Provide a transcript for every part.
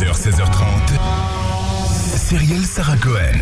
15h, 16h30, Cyrielle Sarah Cohen.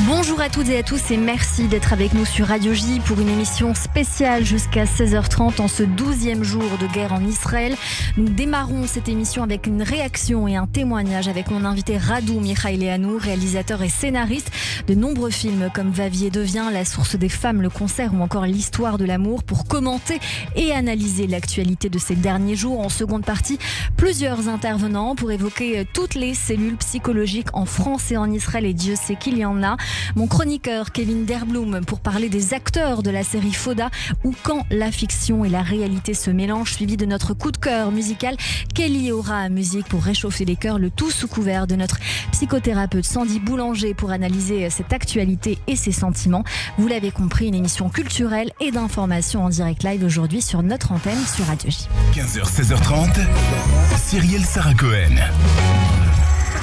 Bonjour à toutes et à tous et merci d'être avec nous sur Radio J pour une émission spéciale jusqu'à 16h30 en ce 12e jour de guerre en Israël. Nous démarrons cette émission avec une réaction et un témoignage avec mon invité Radou Michaïleanu, réalisateur et scénariste de nombreux films comme Vavier devient, La source des femmes, Le concert ou encore L'histoire de l'amour pour commenter et analyser l'actualité de ces derniers jours. En seconde partie, plusieurs intervenants pour évoquer toutes les cellules psychologiques en France et en Israël et Dieu sait qu'il y en a. Mon chroniqueur Kevin Derblum pour parler des acteurs de la série Fauda ou Quand la fiction et la réalité se mélangent, suivi de notre coup de cœur musical Kelly Aura Musique pour réchauffer les cœurs, le tout sous couvert de notre psychothérapeute Sandy Boulanger pour analyser cette actualité et ses sentiments. Vous l'avez compris, une émission culturelle et d'information en direct live aujourd'hui sur notre antenne sur Radio J. 15h, 16h30, Cyrielle Sarah Cohen.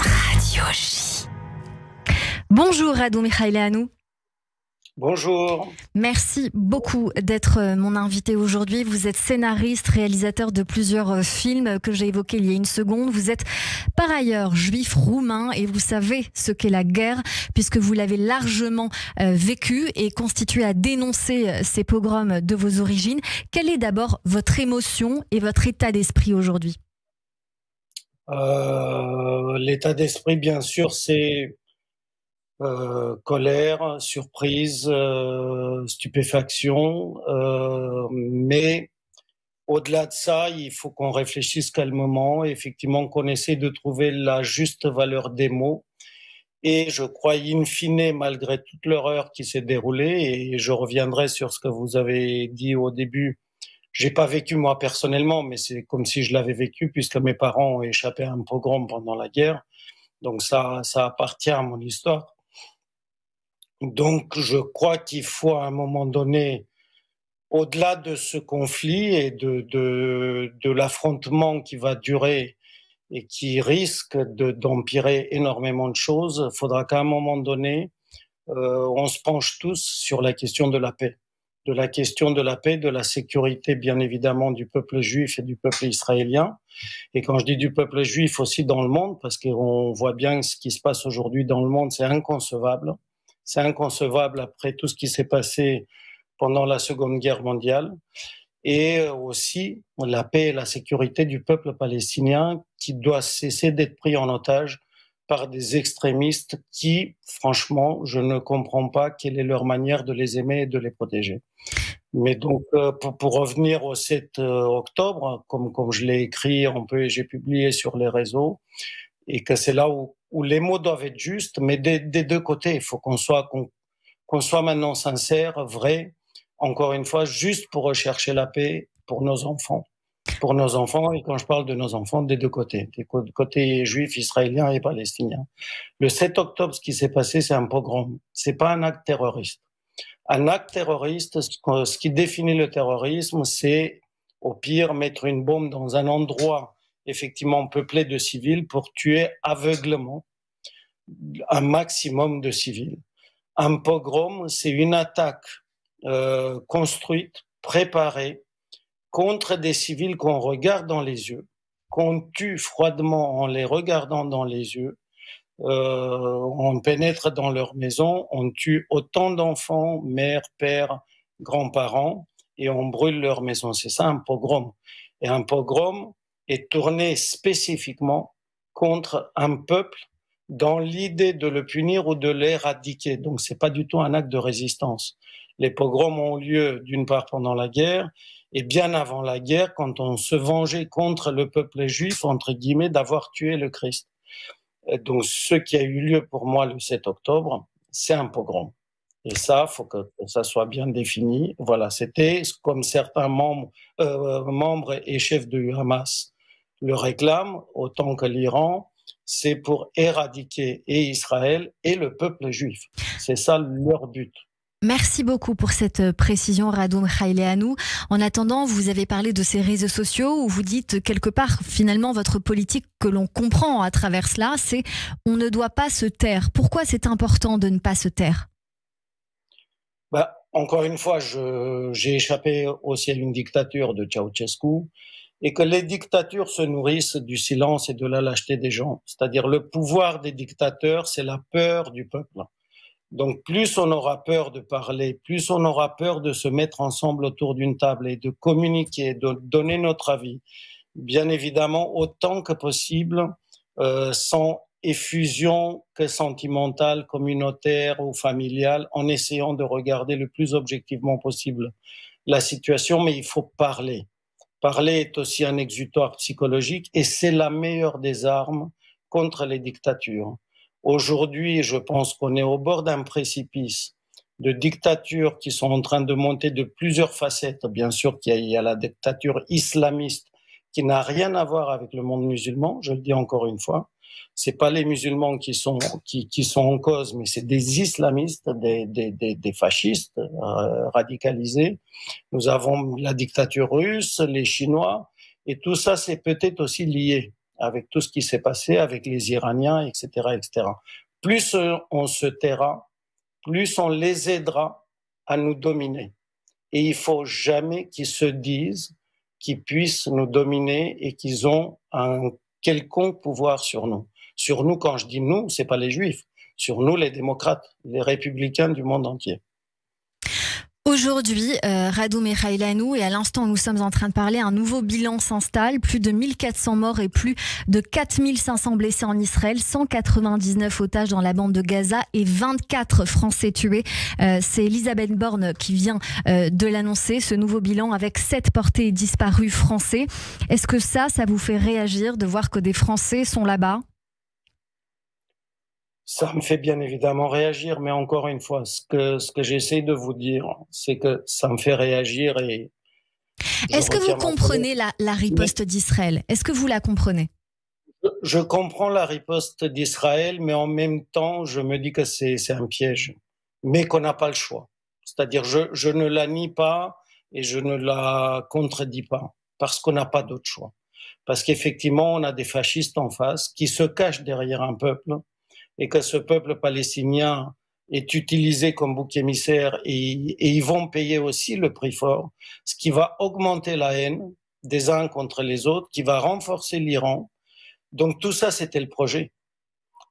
Radio J. Bonjour Radou Michaïleanu. Bonjour. Merci beaucoup d'être mon invité aujourd'hui. Vous êtes scénariste, réalisateur de plusieurs films que j'ai évoqués il y a une seconde. Vous êtes par ailleurs juif roumain et vous savez ce qu'est la guerre puisque vous l'avez largement vécu et constitué à dénoncer ces pogroms de vos origines. Quelle est d'abord votre émotion et votre état d'esprit aujourd'hui ? L'état d'esprit, bien sûr, c'est colère, surprise, stupéfaction, mais au-delà de ça, il faut qu'on réfléchisse calmement, effectivement qu'on essaie de trouver la juste valeur des mots. Et je crois, in fine, malgré toute l'horreur qui s'est déroulée, et je reviendrai sur ce que vous avez dit au début, j'ai pas vécu moi personnellement, mais c'est comme si je l'avais vécu puisque mes parents ont échappé à un pogrom pendant la guerre. Donc ça appartient à mon histoire. Donc, je crois qu'il faut à un moment donné, au-delà de ce conflit et de l'affrontement qui va durer et qui risque d'empirer énormément de choses, il faudra qu'à un moment donné, on se penche tous sur la question de la paix. De la question de la paix, de la sécurité, bien évidemment, du peuple juif et du peuple israélien. Et quand je dis du peuple juif aussi dans le monde, parce qu'on voit bien ce qui se passe aujourd'hui dans le monde, c'est inconcevable. C'est inconcevable après tout ce qui s'est passé pendant la Seconde Guerre mondiale. Et aussi la paix et la sécurité du peuple palestinien qui doit cesser d'être pris en otage par des extrémistes qui, franchement, je ne comprends pas quelle est leur manière de les aimer et de les protéger. Mais donc, pour revenir au 7 octobre, comme je l'ai écrit un peu et j'ai publié sur les réseaux, et que c'est là où les mots doivent être justes, mais des deux côtés. Il faut qu'on soit maintenant sincère, vrai, encore une fois, juste pour rechercher la paix pour nos enfants. Pour nos enfants, et quand je parle de nos enfants, des deux côtés, des côtés juifs, israéliens et palestiniens. Le 7 octobre, ce qui s'est passé, c'est un pogrom. C'est pas un acte terroriste. Un acte terroriste, ce qui définit le terrorisme, c'est au pire mettre une bombe dans un endroit effectivement peuplé de civils pour tuer aveuglement un maximum de civils. Un pogrom, c'est une attaque construite, préparée contre des civils qu'on regarde dans les yeux, qu'on tue froidement en les regardant dans les yeux. On pénètre dans leur maison, on tue autant d'enfants, mères, pères, grands-parents, et on brûle leur maison. C'est ça un pogrom. Et un pogrom est tourné spécifiquement contre un peuple dans l'idée de le punir ou de l'éradiquer. Donc c'est pas du tout un acte de résistance. Les pogroms ont lieu d'une part pendant la guerre et bien avant la guerre quand on se vengeait contre le peuple juif, entre guillemets, d'avoir tué le Christ. Et donc ce qui a eu lieu pour moi le 7 octobre, c'est un pogrom. Et ça, faut que ça soit bien défini. Voilà, c'était comme certains membres et chefs du Hamas le réclament, autant que l'Iran, c'est pour éradiquer et Israël et le peuple juif. C'est ça leur but. Merci beaucoup pour cette précision, Radou Michaïleanu. En attendant, vous avez parlé de ces réseaux sociaux où vous dites quelque part, finalement, votre politique que l'on comprend à travers cela, c'est on ne doit pas se taire. Pourquoi c'est important de ne pas se taire ? Encore une fois, j'ai échappé aussi à une dictature de Ceausescu. et que les dictatures se nourrissent du silence et de la lâcheté des gens. C'est-à-dire le pouvoir des dictateurs, c'est la peur du peuple. Donc plus on aura peur de parler, plus on aura peur de se mettre ensemble autour d'une table et de communiquer, de donner notre avis, bien évidemment autant que possible, sans effusion que sentimentale, communautaire ou familiale, en essayant de regarder le plus objectivement possible la situation, mais il faut parler. Parler est aussi un exutoire psychologique et c'est la meilleure des armes contre les dictatures. Aujourd'hui, je pense qu'on est au bord d'un précipice de dictatures qui sont en train de monter de plusieurs facettes. Bien sûr qu'il y a la dictature islamiste qui n'a rien à voir avec le monde musulman, je le dis encore une fois. C'est pas les musulmans qui sont en cause, mais c'est des islamistes, des fascistes radicalisés. Nous avons la dictature russe, les Chinois, et tout ça, c'est peut-être aussi lié avec tout ce qui s'est passé avec les Iraniens, etc., etc. Plus on se taira, plus on les aidera à nous dominer. Et il faut jamais qu'ils se disent qu'ils puissent nous dominer et qu'ils ont un quelconque pouvoir sur nous. Sur nous, quand je dis nous, c'est pas les Juifs. Sur nous, les démocrates, les républicains du monde entier. Aujourd'hui, Radu Mihailanu, et à l'instant où nous sommes en train de parler, un nouveau bilan s'installe. Plus de 1400 morts et plus de 4500 blessés en Israël, 199 otages dans la bande de Gaza et 24 Français tués. C'est Elisabeth Borne qui vient de l'annoncer, ce nouveau bilan avec 7 portés disparus français. Est-ce que ça vous fait réagir de voir que des Français sont là-bas ? Ça me fait bien évidemment réagir, mais encore une fois, ce que j'essaie de vous dire, c'est que ça me fait réagir et... Est-ce que vous comprenez la riposte d'Israël ? Est-ce que vous la comprenez ? Je comprends la riposte d'Israël, mais en même temps, je me dis que c'est un piège, mais qu'on n'a pas le choix. C'est-à-dire, je ne la nie pas et je ne la contredis pas, parce qu'on n'a pas d'autre choix. Parce qu'effectivement, on a des fascistes en face qui se cachent derrière un peuple, et que ce peuple palestinien est utilisé comme bouc émissaire et ils vont payer aussi le prix fort, ce qui va augmenter la haine des uns contre les autres, qui va renforcer l'Iran. Donc tout ça, c'était le projet.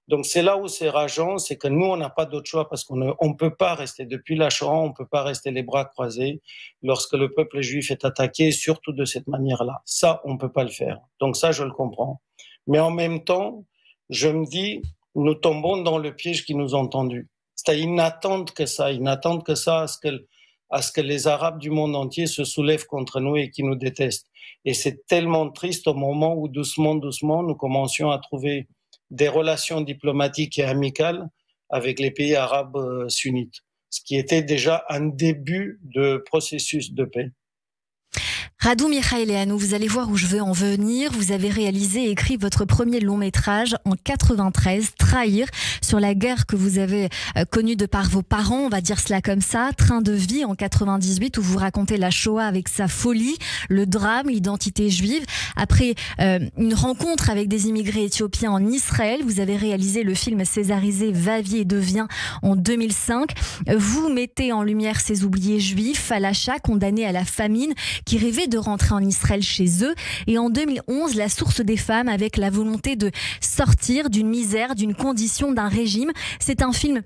Donc c'est là où c'est rageant, c'est que nous, on n'a pas d'autre choix parce qu'on ne peut pas rester, depuis l'Achoran, on ne peut pas rester les bras croisés lorsque le peuple juif est attaqué, surtout de cette manière-là. Ça, on ne peut pas le faire. Donc ça, je le comprends. Mais en même temps, je me dis, nous tombons dans le piège qui nous ont tendus. C'est-à-dire, ils n'attendent que ça à ce que les Arabes du monde entier se soulèvent contre nous et qui nous détestent. Et c'est tellement triste au moment où doucement, nous commencions à trouver des relations diplomatiques et amicales avec les pays arabes sunnites, ce qui était déjà un début de processus de paix. Radu Mihailanu, vous allez voir où je veux en venir. Vous avez réalisé et écrit votre premier long métrage en 93, Trahir, sur la guerre que vous avez connue de par vos parents, on va dire cela comme ça. Train de vie en 98, où vous racontez la Shoah avec sa folie, le drame, l'identité juive. Après une rencontre avec des immigrés éthiopiens en Israël, vous avez réalisé le film césarisé Va, vie et devient en 2005. Vous mettez en lumière ces oubliés juifs, Falacha, condamnés à la famine, qui rêvaient de rentrer en Israël chez eux. Et en 2011, La source des femmes, avec la volonté de sortir d'une misère, d'une condition, d'un régime. C'est un film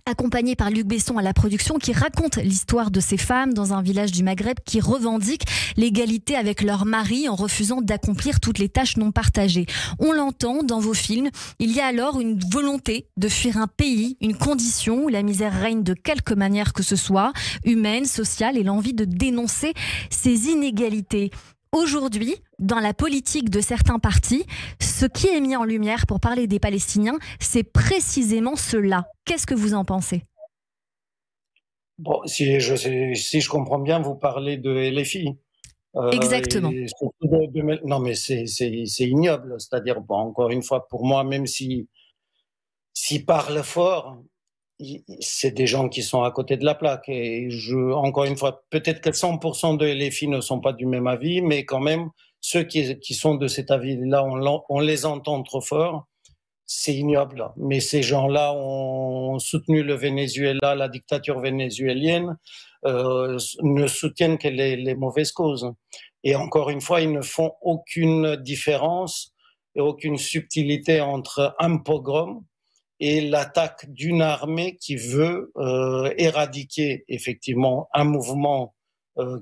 accompagné par Luc Besson à la production, qui raconte l'histoire de ces femmes dans un village du Maghreb qui revendiquent l'égalité avec leur mari en refusant d'accomplir toutes les tâches non partagées. On l'entend dans vos films, il y a alors une volonté de fuir un pays, une condition où la misère règne de quelque manière que ce soit, humaine, sociale, et l'envie de dénoncer ces inégalités. Aujourd'hui, dans la politique de certains partis, ce qui est mis en lumière pour parler des Palestiniens, c'est précisément cela. Qu'est-ce que vous en pensez ? Bon, si je comprends bien, vous parlez de LFI. Exactement. Non, mais c'est ignoble. C'est-à-dire, bon, encore une fois, pour moi, même s'ils parlent fort, c'est des gens qui sont à côté de la plaque. Et encore une fois, peut-être que 100% de LFI ne sont pas du même avis, mais quand même, ceux qui sont de cet avis-là, on les entend trop fort. C'est ignoble. Mais ces gens-là ont soutenu le Venezuela, la dictature vénézuélienne, ne soutiennent que les mauvaises causes. Et encore une fois, ils ne font aucune différence et aucune subtilité entre un pogrom et l'attaque d'une armée qui veut éradiquer effectivement un mouvement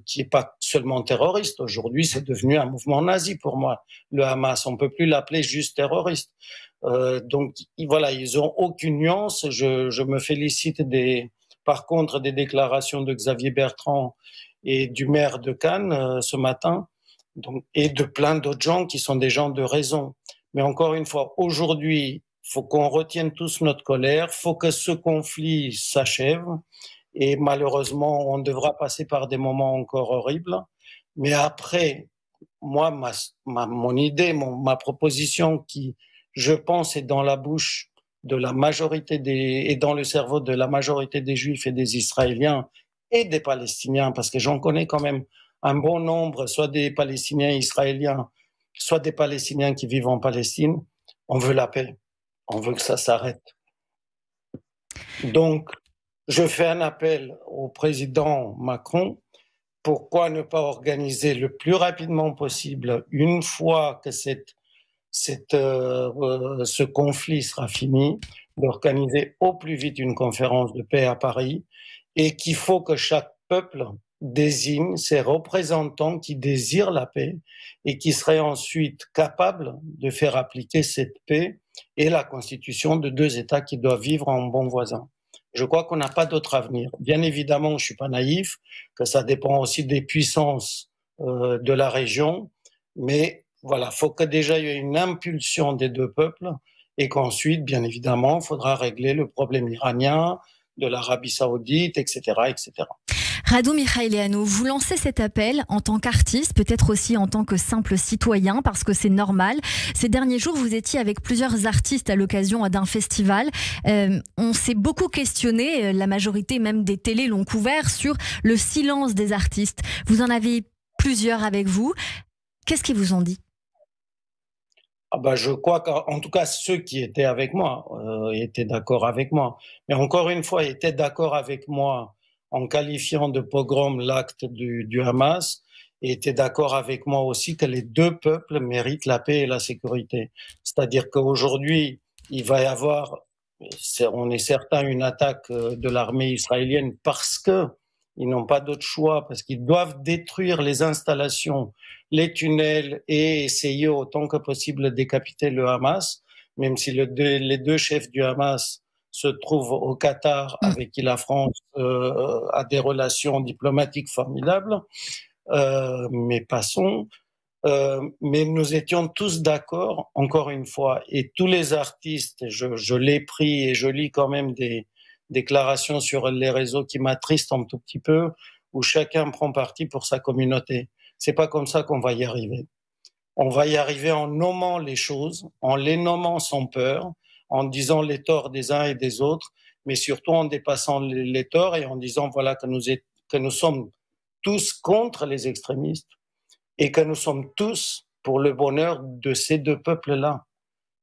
qui n'est pas seulement terroriste. Aujourd'hui, c'est devenu un mouvement nazi pour moi, le Hamas. On ne peut plus l'appeler juste terroriste. Donc voilà, ils n'ont aucune nuance. Je me félicite par contre des déclarations de Xavier Bertrand et du maire de Cannes ce matin, donc, et de plein d'autres gens qui sont des gens de raison. Mais encore une fois, aujourd'hui, il faut qu'on retienne tous notre colère, il faut que ce conflit s'achève. Et malheureusement, on devra passer par des moments encore horribles. Mais après, moi, mon idée, ma proposition qui, je pense, est dans la bouche de la majorité et dans le cerveau de la majorité des Juifs et des Israéliens et des Palestiniens, parce que j'en connais quand même un bon nombre, soit des Palestiniens israéliens, soit des Palestiniens qui vivent en Palestine. On veut la paix. On veut que ça s'arrête. Donc, je fais un appel au président Macron. Pourquoi ne pas organiser le plus rapidement possible, une fois que ce conflit sera fini, d'organiser au plus vite une conférence de paix à Paris, et qu'il faut que chaque peuple désigne ses représentants qui désirent la paix et qui seraient ensuite capables de faire appliquer cette paix et la constitution de deux États qui doivent vivre en bons voisins. Je crois qu'on n'a pas d'autre avenir. Bien évidemment, je ne suis pas naïf, que ça dépend aussi des puissances de la région, mais voilà, il faut que déjà il y ait une impulsion des deux peuples et qu'ensuite, bien évidemment, il faudra régler le problème iranien, de l'Arabie saoudite, etc., etc. Radu Mihailianu, vous lancez cet appel en tant qu'artiste, peut-être aussi en tant que simple citoyen, parce que c'est normal. Ces derniers jours, vous étiez avec plusieurs artistes à l'occasion d'un festival. On s'est beaucoup questionné, la majorité même des télés l'ont couvert, sur le silence des artistes. Vous en avez plusieurs avec vous. Qu'est-ce qu'ils vous ont dit ? Je crois qu'en tout cas, ceux qui étaient avec moi étaient d'accord avec moi. Mais encore une fois, ils étaient d'accord avec moi en qualifiant de pogrom l'acte du Hamas, et étaient d'accord avec moi aussi que les deux peuples méritent la paix et la sécurité. C'est-à-dire qu'aujourd'hui, il va y avoir, on est certain, une attaque de l'armée israélienne parce que ils n'ont pas d'autre choix, parce qu'ils doivent détruire les installations, les tunnels et essayer autant que possible de décapiter le Hamas, même si les deux chefs du Hamas se trouvent au Qatar, avec qui la France a des relations diplomatiques formidables. Mais passons. Mais nous étions tous d'accord, encore une fois, et tous les artistes, je l'ai pris et je lis quand même des déclarations sur les réseaux qui m'attristent un tout petit peu, où chacun prend parti pour sa communauté. C'est pas comme ça qu'on va y arriver. On va y arriver en nommant les choses, en les nommant sans peur, en disant les torts des uns et des autres, mais surtout en dépassant les torts et en disant voilà que nous sommes tous contre les extrémistes et que nous sommes tous pour le bonheur de ces deux peuples-là.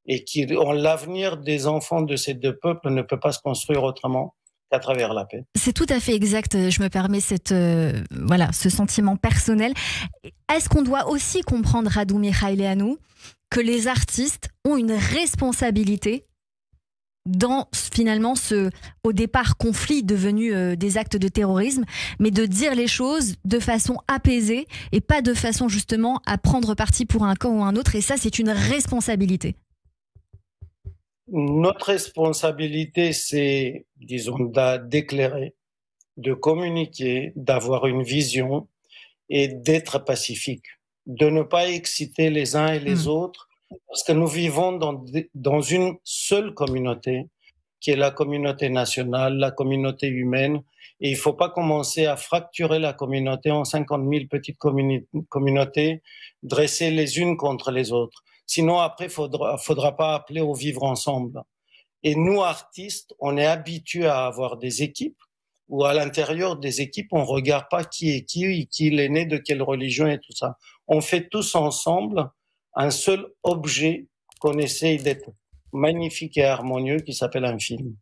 Et l'avenir des enfants de ces deux peuples ne peut pas se construire autrement qu'à travers la paix. C'est tout à fait exact. Je me permets ce sentiment personnel. Est-ce qu'on doit aussi comprendre, Radu Mihailianu, que les artistes ont une responsabilité dans finalement au départ conflit devenu des actes de terrorisme, mais de dire les choses de façon apaisée et pas de façon justement à prendre parti pour un camp ou un autre, et ça c'est une responsabilité. Notre responsabilité, c'est, disons, d'éclairer, de communiquer, d'avoir une vision et d'être pacifique, de ne pas exciter les uns et les autres, parce que nous vivons dans une seule communauté, qui est la communauté nationale, la communauté humaine, et il ne faut pas commencer à fracturer la communauté en 50 000 petites communautés, dressées les unes contre les autres. Sinon, après, faudra pas appeler au vivre ensemble. Et nous, artistes, on est habitués à avoir des équipes où à l'intérieur des équipes, on regarde pas qui est qui est né de quelle religion et tout ça. On fait tous ensemble un seul objet qu'on essaye d'être magnifique et harmonieux qui s'appelle un film.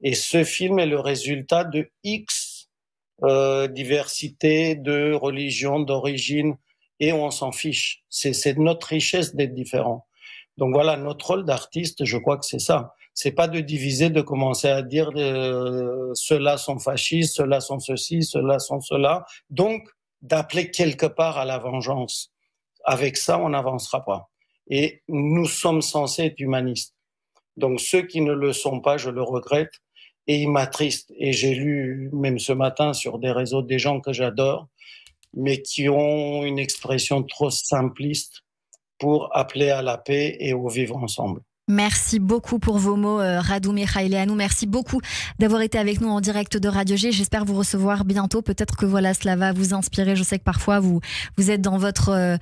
Et ce film est le résultat de X diversité de religions, d'origine et on s'en fiche. C'est notre richesse d'être différent. Donc voilà, notre rôle d'artiste, je crois que c'est ça. C'est pas de diviser, de commencer à dire ceux-là sont fascistes, ceux-là sont ceci, ceux-là sont cela. Donc, d'appeler quelque part à la vengeance. Avec ça, on n'avancera pas. Et nous sommes censés être humanistes. Donc ceux qui ne le sont pas, je le regrette et il m'attriste. Et j'ai lu même ce matin sur des réseaux des gens que j'adore, mais qui ont une expression trop simpliste pour appeler à la paix et au vivre ensemble. Merci beaucoup pour vos mots, Radu Mihailianu. Merci beaucoup d'avoir été avec nous en direct de Radio G. J'espère vous recevoir bientôt. Peut-être que voilà, cela va vous inspirer. Je sais que parfois vous êtes dans votre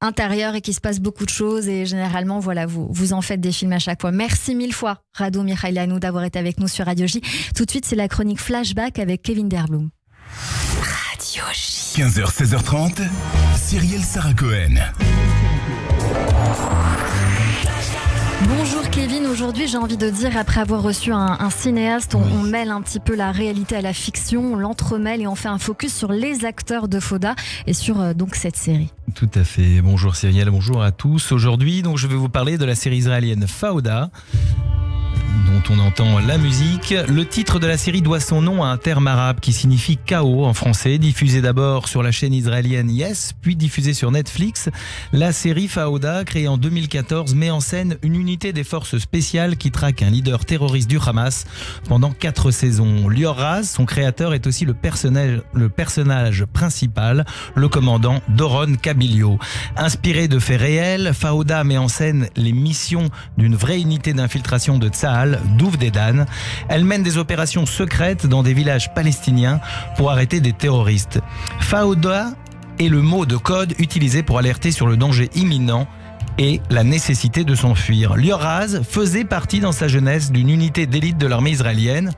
intérieur et qu'il se passe beaucoup de choses et généralement voilà, vous en faites des films à chaque fois. Merci mille fois, Radu Mihailianu, d'avoir été avec nous sur Radio J. Tout de suite, c'est la chronique Flashback avec Kevin Derblum. Radio J. 15h, 16h30, Cyrielle Sarah Cohen. Bonjour Kevin, aujourd'hui j'ai envie de dire, après avoir reçu un cinéaste, on mêle un petit peu la réalité à la fiction, on l'entremêle et on fait un focus sur les acteurs de Fauda et sur donc cette série. Tout à fait, bonjour Cyrielle, bonjour à tous. Aujourd'hui donc je vais vous parler de la série israélienne Fauda, dont on entend la musique. Le titre de la série doit son nom à un terme arabe qui signifie chaos en français. Diffusée d'abord sur la chaîne israélienne Yes, puis diffusée sur Netflix, la série Fauda, créée en 2014, met en scène une unité des forces spéciales qui traque un leader terroriste du Hamas pendant 4 saisons. Lior Raz, son créateur, est aussi le personnage principal, le commandant Doron Kabilio. Inspiré de faits réels, Fauda met en scène les missions d'une vraie unité d'infiltration de Tsahal, Douv Dedan. Elle mène des opérations secrètes dans des villages palestiniens pour arrêter des terroristes. Fauda est le mot de code utilisé pour alerter sur le danger imminent et la nécessité de s'enfuir. Lior Raz faisait partie dans sa jeunesse d'une unité d'élite de l'armée israélienne.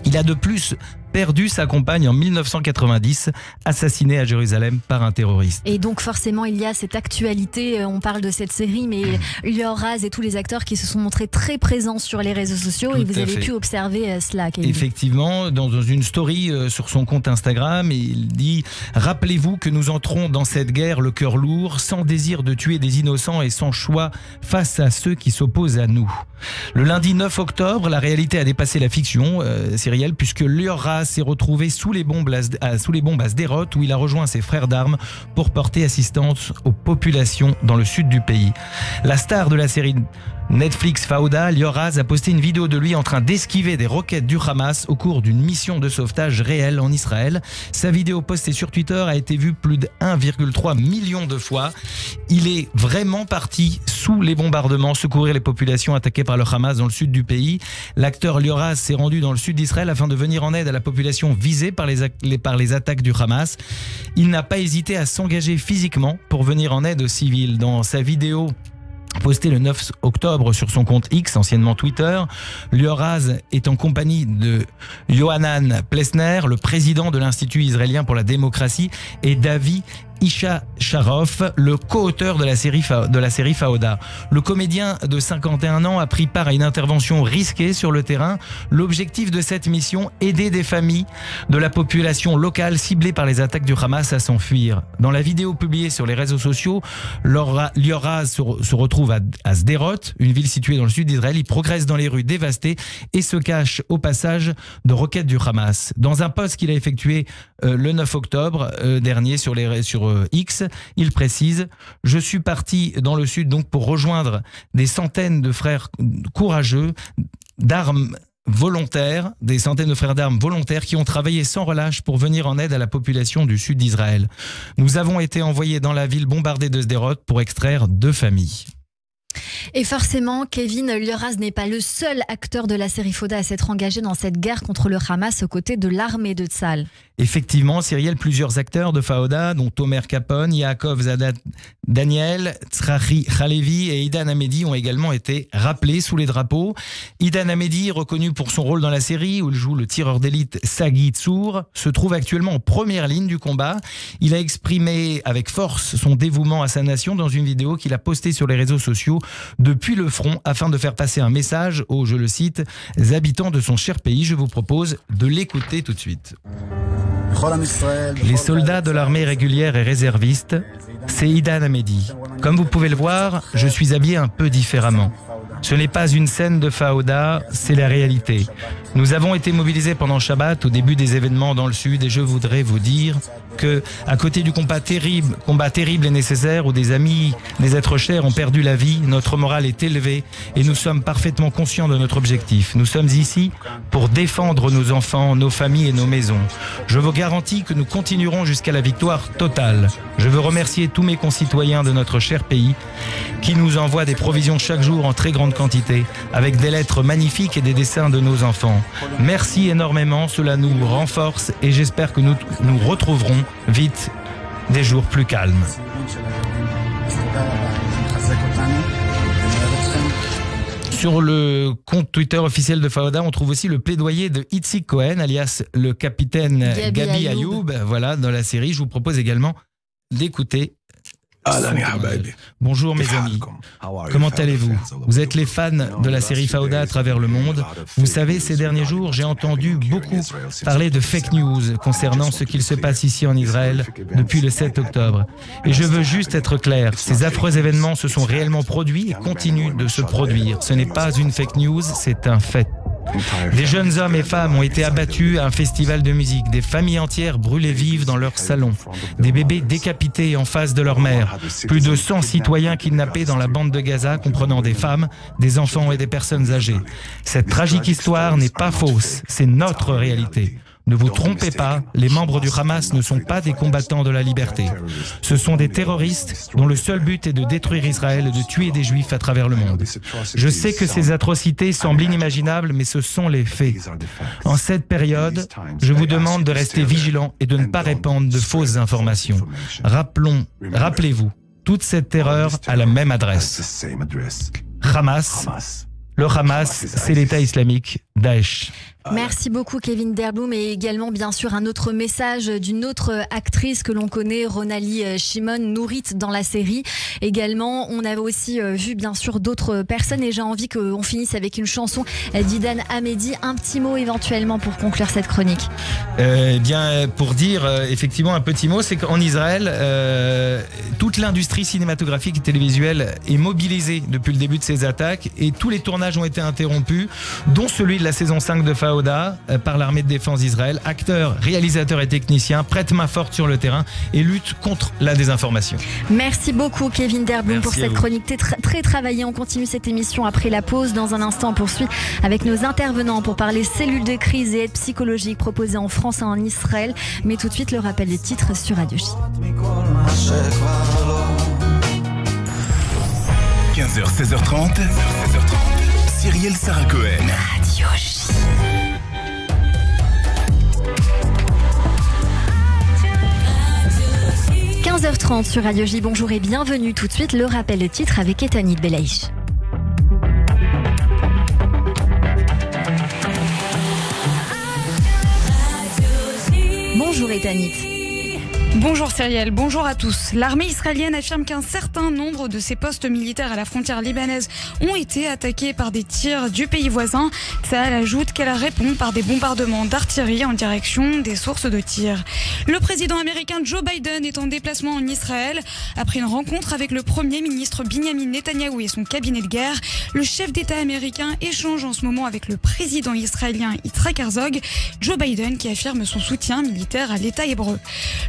Il a de plus perdu sa compagne en 1990, assassinée à Jérusalem par un terroriste. Et donc forcément il y a cette actualité, on parle de cette série, mais Lior Raz et tous les acteurs qui se sont montrés très présents sur les réseaux sociaux et vous avez pu observer cela. Effectivement, dans une story sur son compte Instagram, il dit « Rappelez-vous que nous entrons dans cette guerre le cœur lourd, sans désir de tuer des innocents et sans choix face à ceux qui s'opposent à nous ». Le lundi 9 octobre, la réalité a dépassé la fiction, Cyrielle, puisque Lior Raz s'est retrouvé sous les bombes à Sderot, où il a rejoint ses frères d'armes pour porter assistance aux populations dans le sud du pays. La star de la série Netflix Fauda, Lior Raz, a posté une vidéo de lui en train d'esquiver des roquettes du Hamas au cours d'une mission de sauvetage réelle en Israël. Sa vidéo postée sur Twitter a été vue plus de 1,3 million de fois. Il est vraiment parti sous les bombardements secourir les populations attaquées par le Hamas dans le sud du pays. L'acteur Lior Raz s'est rendu dans le sud d'Israël afin de venir en aide à la population visée par les attaques du Hamas. Il n'a pas hésité à s'engager physiquement pour venir en aide aux civils. Dans sa vidéo posté le 9 octobre sur son compte X, anciennement Twitter, Lior Raz est en compagnie de Yohanan Plesner, le président de l'Institut israélien pour la démocratie, et Davi Isha Sharof, le co-auteur de la série Fauda. Le comédien de 51 ans a pris part à une intervention risquée sur le terrain. L'objectif de cette mission, aider des familles de la population locale ciblée par les attaques du Hamas à s'enfuir. Dans la vidéo publiée sur les réseaux sociaux, Lior Raz se retrouve à Sderot, une ville située dans le sud d'Israël. Il progresse dans les rues dévastées et se cache au passage de roquettes du Hamas. Dans un post qu'il a effectué le 9 octobre dernier sur X, il précise « Je suis parti dans le sud donc pour rejoindre des centaines de frères courageux d'armes volontaires, des centaines de frères d'armes volontaires qui ont travaillé sans relâche pour venir en aide à la population du sud d'Israël. Nous avons été envoyés dans la ville bombardée de Sderot pour extraire 2 familles. » Et forcément, Kevin, Lior Raz n'est pas le seul acteur de la série Fauda à s'être engagé dans cette guerre contre le Hamas aux côtés de l'armée de Tsahal. Effectivement, Cyrielle, plusieurs acteurs de Fauda, dont Omer Capone, Yaakov Zadat Daniel, Tzrahi Halevi et Idan Hamedi ont également été rappelés sous les drapeaux. Idan Hamedi, reconnu pour son rôle dans la série où il joue le tireur d'élite Sagi Tsour, se trouve actuellement en première ligne du combat. Il a exprimé avec force son dévouement à sa nation dans une vidéo qu'il a postée sur les réseaux sociaux depuis le front afin de faire passer un message aux, je le cite, habitants de son cher pays. Je vous propose de l'écouter tout de suite. Les soldats de l'armée régulière et réserviste c'est Idan Hamedi. Comme vous pouvez le voir, je suis habillé un peu différemment. Ce n'est pas une scène de Fauda, c'est la réalité. Nous avons été mobilisés pendant Shabbat au début des événements dans le Sud et je voudrais vous dire que, à côté du combat terrible et nécessaire où des amis, des êtres chers ont perdu la vie, notre morale est élevée et nous sommes parfaitement conscients de notre objectif. Nous sommes ici pour défendre nos enfants, nos familles et nos maisons. Je vous garantis que nous continuerons jusqu'à la victoire totale. Je veux remercier tous mes concitoyens de notre cher pays qui nous envoient des provisions chaque jour en très grande quantité, avec des lettres magnifiques et des dessins de nos enfants. Merci énormément, cela nous renforce et j'espère que nous retrouverons vite des jours plus calmes. Sur le compte Twitter officiel de Fauda, on trouve aussi le plaidoyer de Itzik Cohen, alias le capitaine Gabi Ayoub, voilà, dans la série. Je vous propose également d'écouter. Bonjour mes amis, comment allez-vous? Vous êtes les fans de la série Fauda à travers le monde. Vous savez, ces derniers jours, j'ai entendu beaucoup parler de fake news concernant ce qu'il se passe ici en Israël depuis le 7 octobre. Et je veux juste être clair, ces affreux événements se sont réellement produits et continuent de se produire. Ce n'est pas une fake news, c'est un fait. Des jeunes hommes et femmes ont été abattus à un festival de musique, des familles entières brûlées vives dans leur salon, des bébés décapités en face de leur mère, plus de 100 citoyens kidnappés dans la bande de Gaza, comprenant des femmes, des enfants et des personnes âgées. Cette tragique histoire n'est pas fausse, c'est notre réalité. Ne vous trompez pas, les membres du Hamas ne sont pas des combattants de la liberté. Ce sont des terroristes dont le seul but est de détruire Israël et de tuer des Juifs à travers le monde. Je sais que ces atrocités semblent inimaginables, mais ce sont les faits. En cette période, je vous demande de rester vigilants et de ne pas répandre de fausses informations. Rappelez-vous, toute cette terreur a la même adresse. Hamas. Le Hamas, c'est l'État islamique, Daesh. Merci beaucoup Kevin Derblum et également bien sûr un autre message d'une autre actrice que l'on connaît, Ronalie Shimon, nourrite dans la série. Également, on avait aussi vu bien sûr d'autres personnes et j'ai envie qu'on finisse avec une chanson d'Idan Hamedi. Un petit mot éventuellement pour conclure cette chronique. Eh bien, pour dire effectivement un petit mot, c'est qu'en Israël, toute l'industrie cinématographique et télévisuelle est mobilisée depuis le début de ces attaques et tous les tournages ont été interrompus, dont celui de la saison 5 de Fauda par l'armée de défense d'Israël. Acteurs, réalisateurs et techniciens prêtent main forte sur le terrain et luttent contre la désinformation. Merci beaucoup Kevin Derblum pour cette chronique très travaillée. On continue cette émission après la pause. Dans un instant, on poursuit avec nos intervenants pour parler cellules de crise et aide psychologique proposées en France et en Israël. Mais tout de suite, le rappel des titres sur Radio J. 15h, 16h30. Cyrielle Sarah Cohen. Radio J. 15h30 sur Radio J. Bonjour et bienvenue. Tout de suite, le rappel de titre avec Etanit Belaïch. Bonjour Etanit. Bonjour Cyrielle, bonjour à tous. L'armée israélienne affirme qu'un certain nombre de ses postes militaires à la frontière libanaise ont été attaqués par des tirs du pays voisin. Tsahal ajoute qu'elle répond par des bombardements d'artillerie en direction des sources de tirs. Le président américain Joe Biden est en déplacement en Israël. Après une rencontre avec le premier ministre Binyamin Netanyahou et son cabinet de guerre, le chef d'État américain échange en ce moment avec le président israélien Yitzhak Herzog. Joe Biden qui affirme son soutien militaire à l'État hébreu.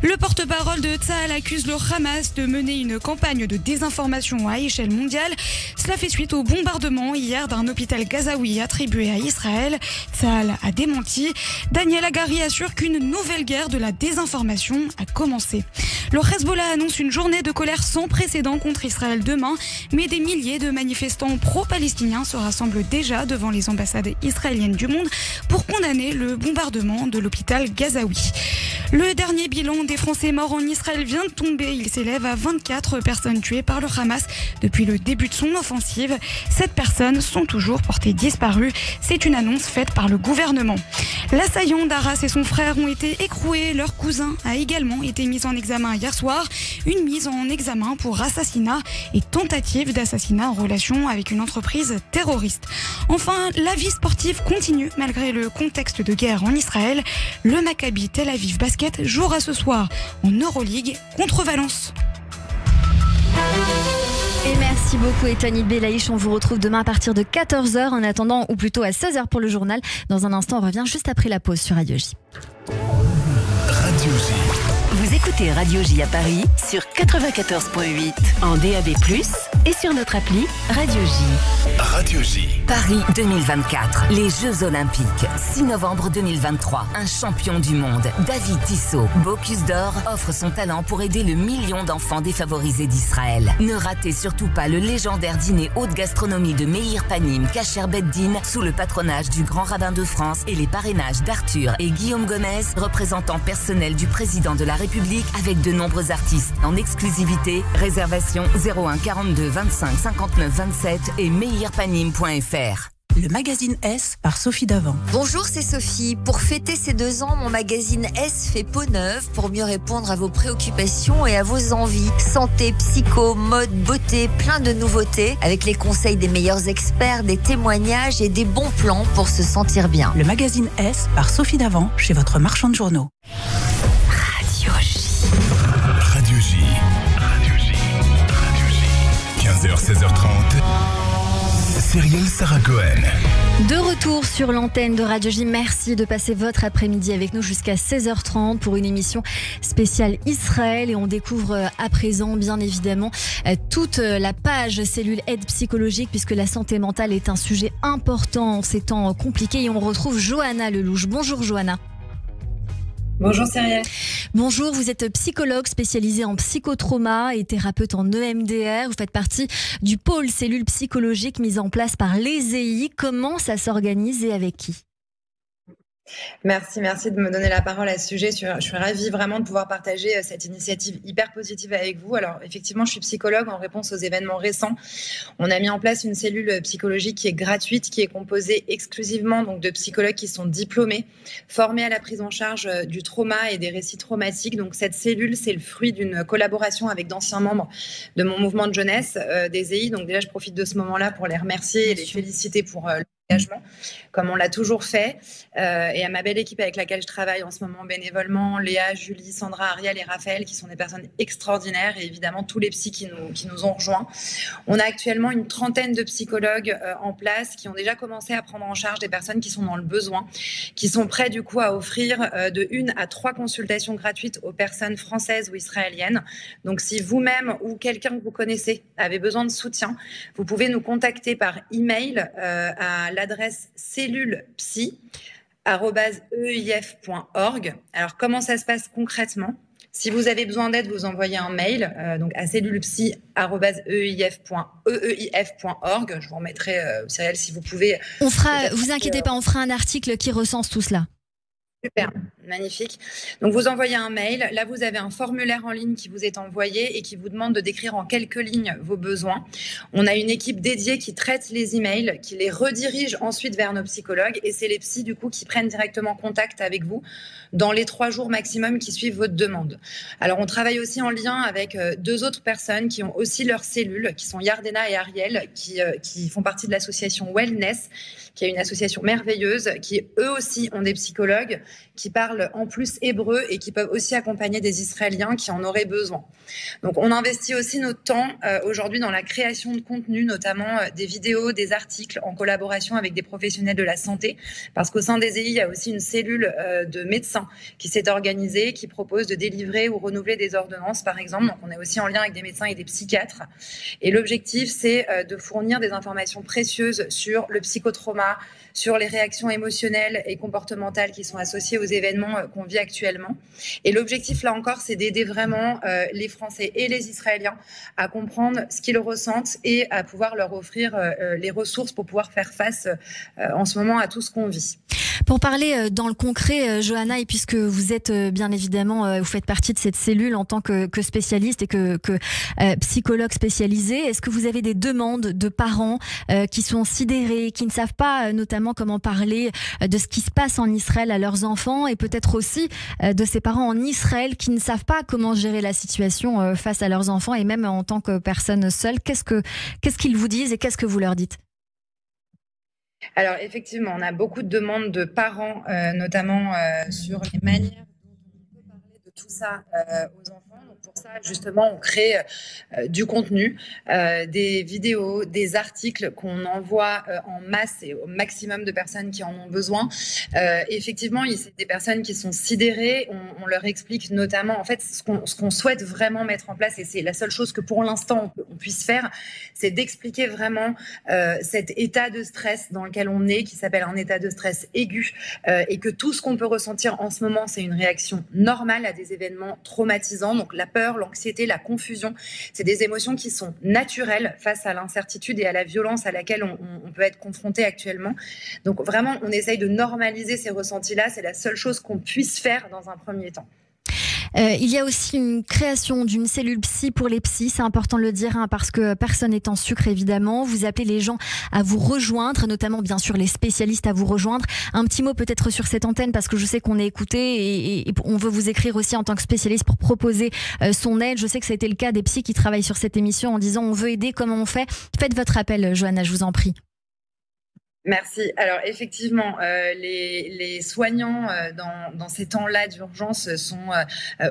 Le porte-parole de Tsahal accuse le Hamas de mener une campagne de désinformation à échelle mondiale. Cela fait suite au bombardement hier d'un hôpital gazaoui attribué à Israël. Tsahal a démenti. Daniel Hagari assure qu'une nouvelle guerre de la désinformation a commencé. Le Hezbollah annonce une journée de colère sans précédent contre Israël demain, mais des milliers de manifestants pro-palestiniens se rassemblent déjà devant les ambassades israéliennes du monde pour condamner le bombardement de l'hôpital gazaoui. Le dernier bilan des Français morts en Israël vient de tomber. Il s'élève à 24 personnes tuées par le Hamas depuis le début de son offensive. 7 personnes sont toujours portées disparues. C'est une annonce faite par le gouvernement. L'assaillant d'Arras et son frère ont été écroués. Leur cousin a également été mis en examen hier soir. Une mise en examen pour assassinat et tentative d'assassinat en relation avec une entreprise terroriste. Enfin, la vie sportive continue malgré le contexte de guerre en Israël. Le Maccabi Tel Aviv Basket jouera ce soir en Euroleague contre Valence. Et merci beaucoup Etani Belaïch. On vous retrouve demain à partir de 14h. En attendant, ou plutôt à 16h pour le journal. Dans un instant, on revient juste après la pause sur Radio J. Radio J. Vous écoutez Radio J à Paris sur 94.8 en DAB+, et sur notre appli Radio J. Radio J. Paris 2024, les Jeux Olympiques. 6 novembre 2023, un champion du monde, David Tissot, Bocuse d'Or, offre son talent pour aider le million d'enfants défavorisés d'Israël. Ne ratez surtout pas le légendaire dîner haute gastronomie de Meir Panim, Kacher Beddin, sous le patronage du grand rabbin de France et les parrainages d'Arthur et Guillaume Gomez, représentants personnels du président de la République, avec de nombreux artistes en exclusivité. Réservation 01 42 25 59 27 et meirpanim.fr. Le magazine S par Sophie Davant. Bonjour, c'est Sophie. Pour fêter ses 2 ans, mon magazine S fait peau neuve pour mieux répondre à vos préoccupations et à vos envies. Santé, psycho, mode, beauté, plein de nouveautés avec les conseils des meilleurs experts, des témoignages et des bons plans pour se sentir bien. Le magazine S par Sophie Davant chez votre marchand de journaux. Radio J. Radio J. Radio J. Radio J. 15h, 16h30. Cyrielle Sarah Cohen. De retour sur l'antenne de Radio J. Merci de passer votre après-midi avec nous jusqu'à 16h30 pour une émission spéciale Israël. Et on découvre à présent, bien évidemment, toute la page cellule aide psychologique, puisque la santé mentale est un sujet important en ces temps compliqués. Et on retrouve Johanna Lelouch. Bonjour Johanna. Bonjour Cyrielle. Bonjour, vous êtes psychologue spécialisée en psychotrauma et thérapeute en EMDR. Vous faites partie du pôle cellule psychologique mis en place par l'ESEI. Comment ça s'organise et avec qui ? Merci de me donner la parole à ce sujet. Je suis ravie vraiment de pouvoir partager cette initiative hyper positive avec vous. Alors effectivement, je suis psychologue en réponse aux événements récents. On a mis en place une cellule psychologique qui est gratuite, qui est composée exclusivement donc de psychologues qui sont diplômés, formés à la prise en charge du trauma et des récits traumatiques. Donc cette cellule, c'est le fruit d'une collaboration avec d'anciens membres de mon mouvement de jeunesse des EI. Donc déjà, je profite de ce moment-là pour les remercier et les féliciter pour l'engagement, comme on l'a toujours fait, et à ma belle équipe avec laquelle je travaille en ce moment bénévolement, Léa, Julie, Sandra, Ariel et Raphaël, qui sont des personnes extraordinaires, et évidemment tous les psys qui nous ont rejoints. On a actuellement une trentaine de psychologues en place qui ont déjà commencé à prendre en charge des personnes qui sont dans le besoin, qui sont prêts du coup à offrir de 1 à 3 consultations gratuites aux personnes françaises ou israéliennes. Donc si vous-même ou quelqu'un que vous connaissez avez besoin de soutien, vous pouvez nous contacter par email à l'adresse cellulepsy@eif.org. Alors, comment ça se passe concrètement ? Si vous avez besoin d'aide, vous envoyez un mail donc à cellulepsy@eif.org. Je vous remettrai, Cyrielle, si vous pouvez. Vous inquiétez pas, on fera un article qui recense tout cela. Super, magnifique. Donc vous envoyez un mail, là vous avez un formulaire en ligne qui vous est envoyé et qui vous demande de décrire en quelques lignes vos besoins. On a une équipe dédiée qui traite les emails, qui les redirige ensuite vers nos psychologues, et c'est les psys du coup qui prennent directement contact avec vous dans les 3 jours maximum qui suivent votre demande. Alors on travaille aussi en lien avec 2 autres personnes qui ont aussi leur cellule, qui sont Yardena et Ariel, qui font partie de l'association Wellness, qui est une association merveilleuse, qui eux aussi ont des psychologues qui parlent en plus hébreu et qui peuvent aussi accompagner des Israéliens qui en auraient besoin. Donc on investit aussi notre temps aujourd'hui dans la création de contenu, notamment des vidéos, des articles en collaboration avec des professionnels de la santé, parce qu'au sein des EI, il y a aussi une cellule de médecins qui s'est organisée, qui propose de délivrer ou renouveler des ordonnances par exemple. Donc on est aussi en lien avec des médecins et des psychiatres. Et l'objectif, c'est de fournir des informations précieuses sur le psychotrauma, sur les réactions émotionnelles et comportementales qui sont associées aux événements qu'on vit actuellement. Et l'objectif, là encore, c'est d'aider vraiment les Français et les Israéliens à comprendre ce qu'ils ressentent et à pouvoir leur offrir les ressources pour pouvoir faire face en ce moment à tout ce qu'on vit. Pour parler dans le concret, Johanna, et puisque vous êtes bien évidemment, vous faites partie de cette cellule en tant que spécialiste et que psychologue spécialisé, est-ce que vous avez des demandes de parents qui sont sidérés, qui ne savent pas notamment comment parler de ce qui se passe en Israël à leurs enfants, et peut-être aussi de ces parents en Israël qui ne savent pas comment gérer la situation face à leurs enfants, et même en tant que personne seule, qu'est-ce qu'ils vous disent et qu'est-ce que vous leur dites ? Alors effectivement, on a beaucoup de demandes de parents, notamment sur les manières dont on peut parler de tout ça aux enfants. Donc pour ça, justement, on crée du contenu, des vidéos, des articles qu'on envoie en masse et au maximum de personnes qui en ont besoin. Effectivement, c'est des personnes qui sont sidérées. On leur explique notamment, en fait, ce qu'on souhaite vraiment mettre en place, et c'est la seule chose que pour l'instant on puisse faire, c'est d'expliquer vraiment cet état de stress dans lequel on est, qui s'appelle un état de stress aigu, et que tout ce qu'on peut ressentir en ce moment, c'est une réaction normale à des événements traumatisants. Donc la peur, l'anxiété, la confusion, c'est des émotions qui sont naturelles face à l'incertitude et à la violence à laquelle on peut être confronté actuellement. Donc vraiment, on essaye de normaliser ces ressentis-là. C'est la seule chose qu'on puisse faire dans un premier temps. Il y a aussi une création d'une cellule psy pour les psys, c'est important de le dire, parce que personne n'est en sucre évidemment. Vous appelez les gens à vous rejoindre, notamment bien sûr les spécialistes à vous rejoindre. Un petit mot peut-être sur cette antenne, parce que je sais qu'on est écouté et on veut vous écrire aussi en tant que spécialiste pour proposer son aide. Je sais que ça a été le cas des psys qui travaillent sur cette émission en disant on veut aider, comment on fait? Faites votre appel, Johanna, je vous en prie. Merci. Alors effectivement, les soignants dans ces temps-là d'urgence sont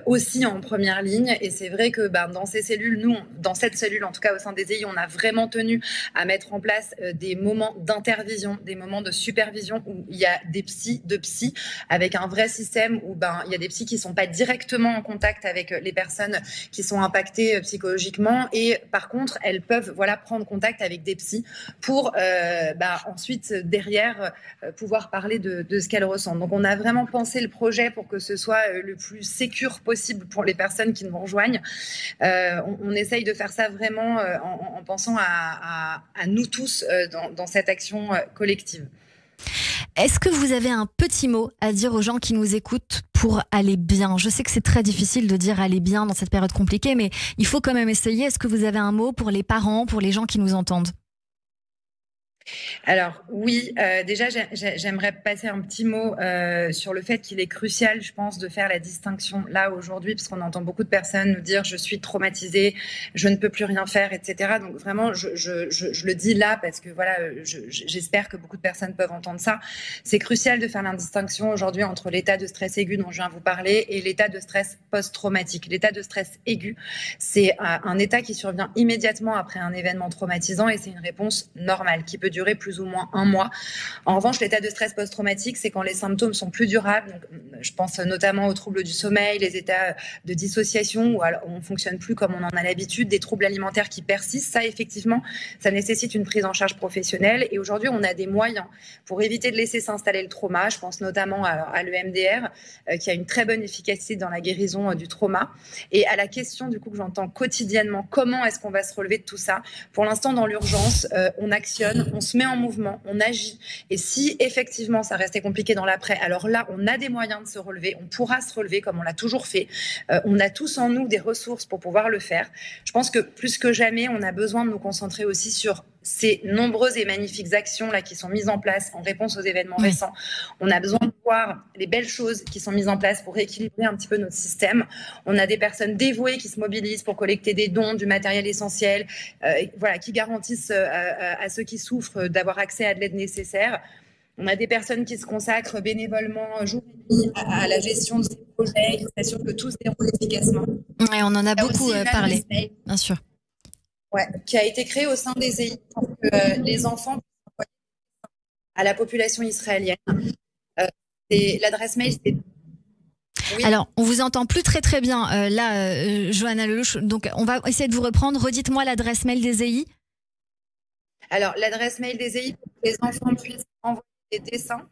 aussi en première ligne, et c'est vrai que dans ces cellules, dans cette cellule en tout cas au sein des EI, on a vraiment tenu à mettre en place des moments d'intervision, des moments de supervision où il y a des psys avec un vrai système où il y a des psys qui sont pas directement en contact avec les personnes qui sont impactées psychologiquement, et par contre elles peuvent prendre contact avec des psys pour ensuite derrière pouvoir parler de ce qu'elles ressentent. Donc on a vraiment pensé le projet pour que ce soit le plus sécure possible pour les personnes qui nous rejoignent. On essaye de faire ça vraiment en pensant à nous tous dans cette action collective. Est-ce que vous avez un petit mot à dire aux gens qui nous écoutent pour aller bien? Je sais que c'est très difficile de dire aller bien dans cette période compliquée, mais il faut quand même essayer. Est-ce que vous avez un mot pour les parents, pour les gens qui nous entendent? Alors oui, déjà j'aimerais passer un petit mot sur le fait qu'il est crucial, je pense, de faire la distinction là aujourd'hui, parce qu'on entend beaucoup de personnes nous dire je suis traumatisée, je ne peux plus rien faire, etc. Donc vraiment, je le dis là parce que j'espère que beaucoup de personnes peuvent entendre ça. C'est crucial de faire la distinction aujourd'hui entre l'état de stress aigu dont je viens vous parler et l'état de stress post-traumatique. L'état de stress aigu, c'est un état qui survient immédiatement après un événement traumatisant, et c'est une réponse normale qui peut durer plus ou moins un mois. En revanche, l'état de stress post-traumatique, c'est quand les symptômes sont plus durables. Donc, je pense notamment aux troubles du sommeil, les états de dissociation où on ne fonctionne plus comme on en a l'habitude, des troubles alimentaires qui persistent. Ça, effectivement, ça nécessite une prise en charge professionnelle. Et aujourd'hui, on a des moyens pour éviter de laisser s'installer le trauma. Je pense notamment à l'EMDR, qui a une très bonne efficacité dans la guérison du trauma. Et à la question, du coup, que j'entends quotidiennement, comment est-ce qu'on va se relever de tout ça? Pour l'instant, dans l'urgence, on actionne, on se met en mouvement, on agit. Et si effectivement ça restait compliqué dans l'après, alors là, on a des moyens de se relever, on pourra se relever comme on l'a toujours fait. On a tous en nous des ressources pour pouvoir le faire. Je pense que plus que jamais, on a besoin de nous concentrer aussi sur ces nombreuses et magnifiques actions là qui sont mises en place en réponse aux événements récents. On a besoin de voir les belles choses qui sont mises en place pour rééquilibrer un petit peu notre système. On a des personnes dévouées qui se mobilisent pour collecter des dons, du matériel essentiel, qui garantissent à ceux qui souffrent d'avoir accès à de l'aide nécessaire. On a des personnes qui se consacrent bénévolement jour et nuit à la gestion de ces projets, qui s'assurent que tout se déroule efficacement. Et on en a beaucoup parlé, bien sûr. Qui a été créé au sein des EI pour que les enfants puissent envoyer à la population israélienne. L'adresse mail, c'est... Oui. Alors, on vous entend plus très bien Johanna Lelouch. Donc, on va essayer de vous reprendre. Redites-moi l'adresse mail des EI. Alors, l'adresse mail des EI pour que les enfants puissent envoyer des dessins.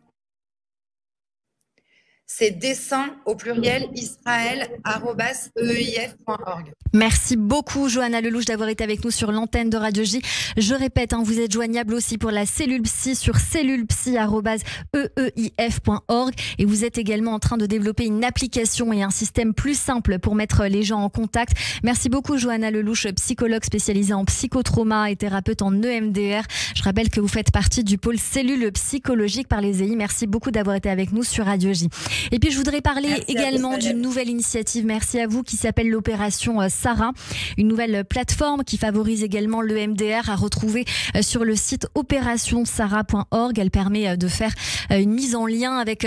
C'est dessin au pluriel israël@eif.org. Merci beaucoup Johanna Lelouch d'avoir été avec nous sur l'antenne de Radio J. Je répète, vous êtes joignable aussi pour la cellule psy sur cellulepsy@eif.org, et vous êtes également en train de développer une application et un système plus simple pour mettre les gens en contact. Merci beaucoup Johanna Lelouch, psychologue spécialisée en psychotrauma et thérapeute en EMDR. Je rappelle que vous faites partie du pôle cellules psychologiques par les EI. Merci beaucoup d'avoir été avec nous sur Radio J. Et puis je voudrais parler également d'une nouvelle initiative, merci à vous, qui s'appelle l'opération Sarah, une nouvelle plateforme qui favorise également l'EMDR, à retrouver sur le site opérationsarah.org. Elle permet de faire une mise en lien avec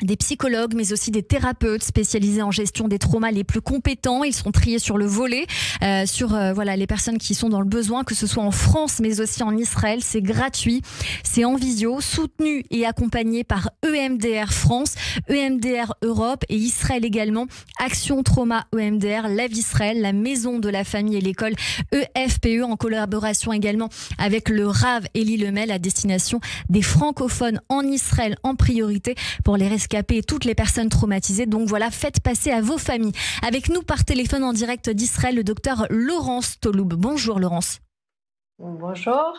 des psychologues, mais aussi des thérapeutes spécialisés en gestion des traumas les plus compétents. Ils seront triés sur le volet, sur voilà, les personnes qui sont dans le besoin, que ce soit en France, mais aussi en Israël. C'est gratuit, c'est en visio, soutenu et accompagné par EMDR France, EMDR Europe et Israël également. Action Trauma EMDR, Lève Israël, la Maison de la Famille et l'école EFPE, en collaboration également avec le Rav Eli Lemel, à destination des francophones en Israël en priorité pour les rescapés et toutes les personnes traumatisées. Donc voilà, faites passer à vos familles. Avec nous par téléphone en direct d'Israël, le docteur Laurence Toloub. Bonjour Laurence. Bonjour.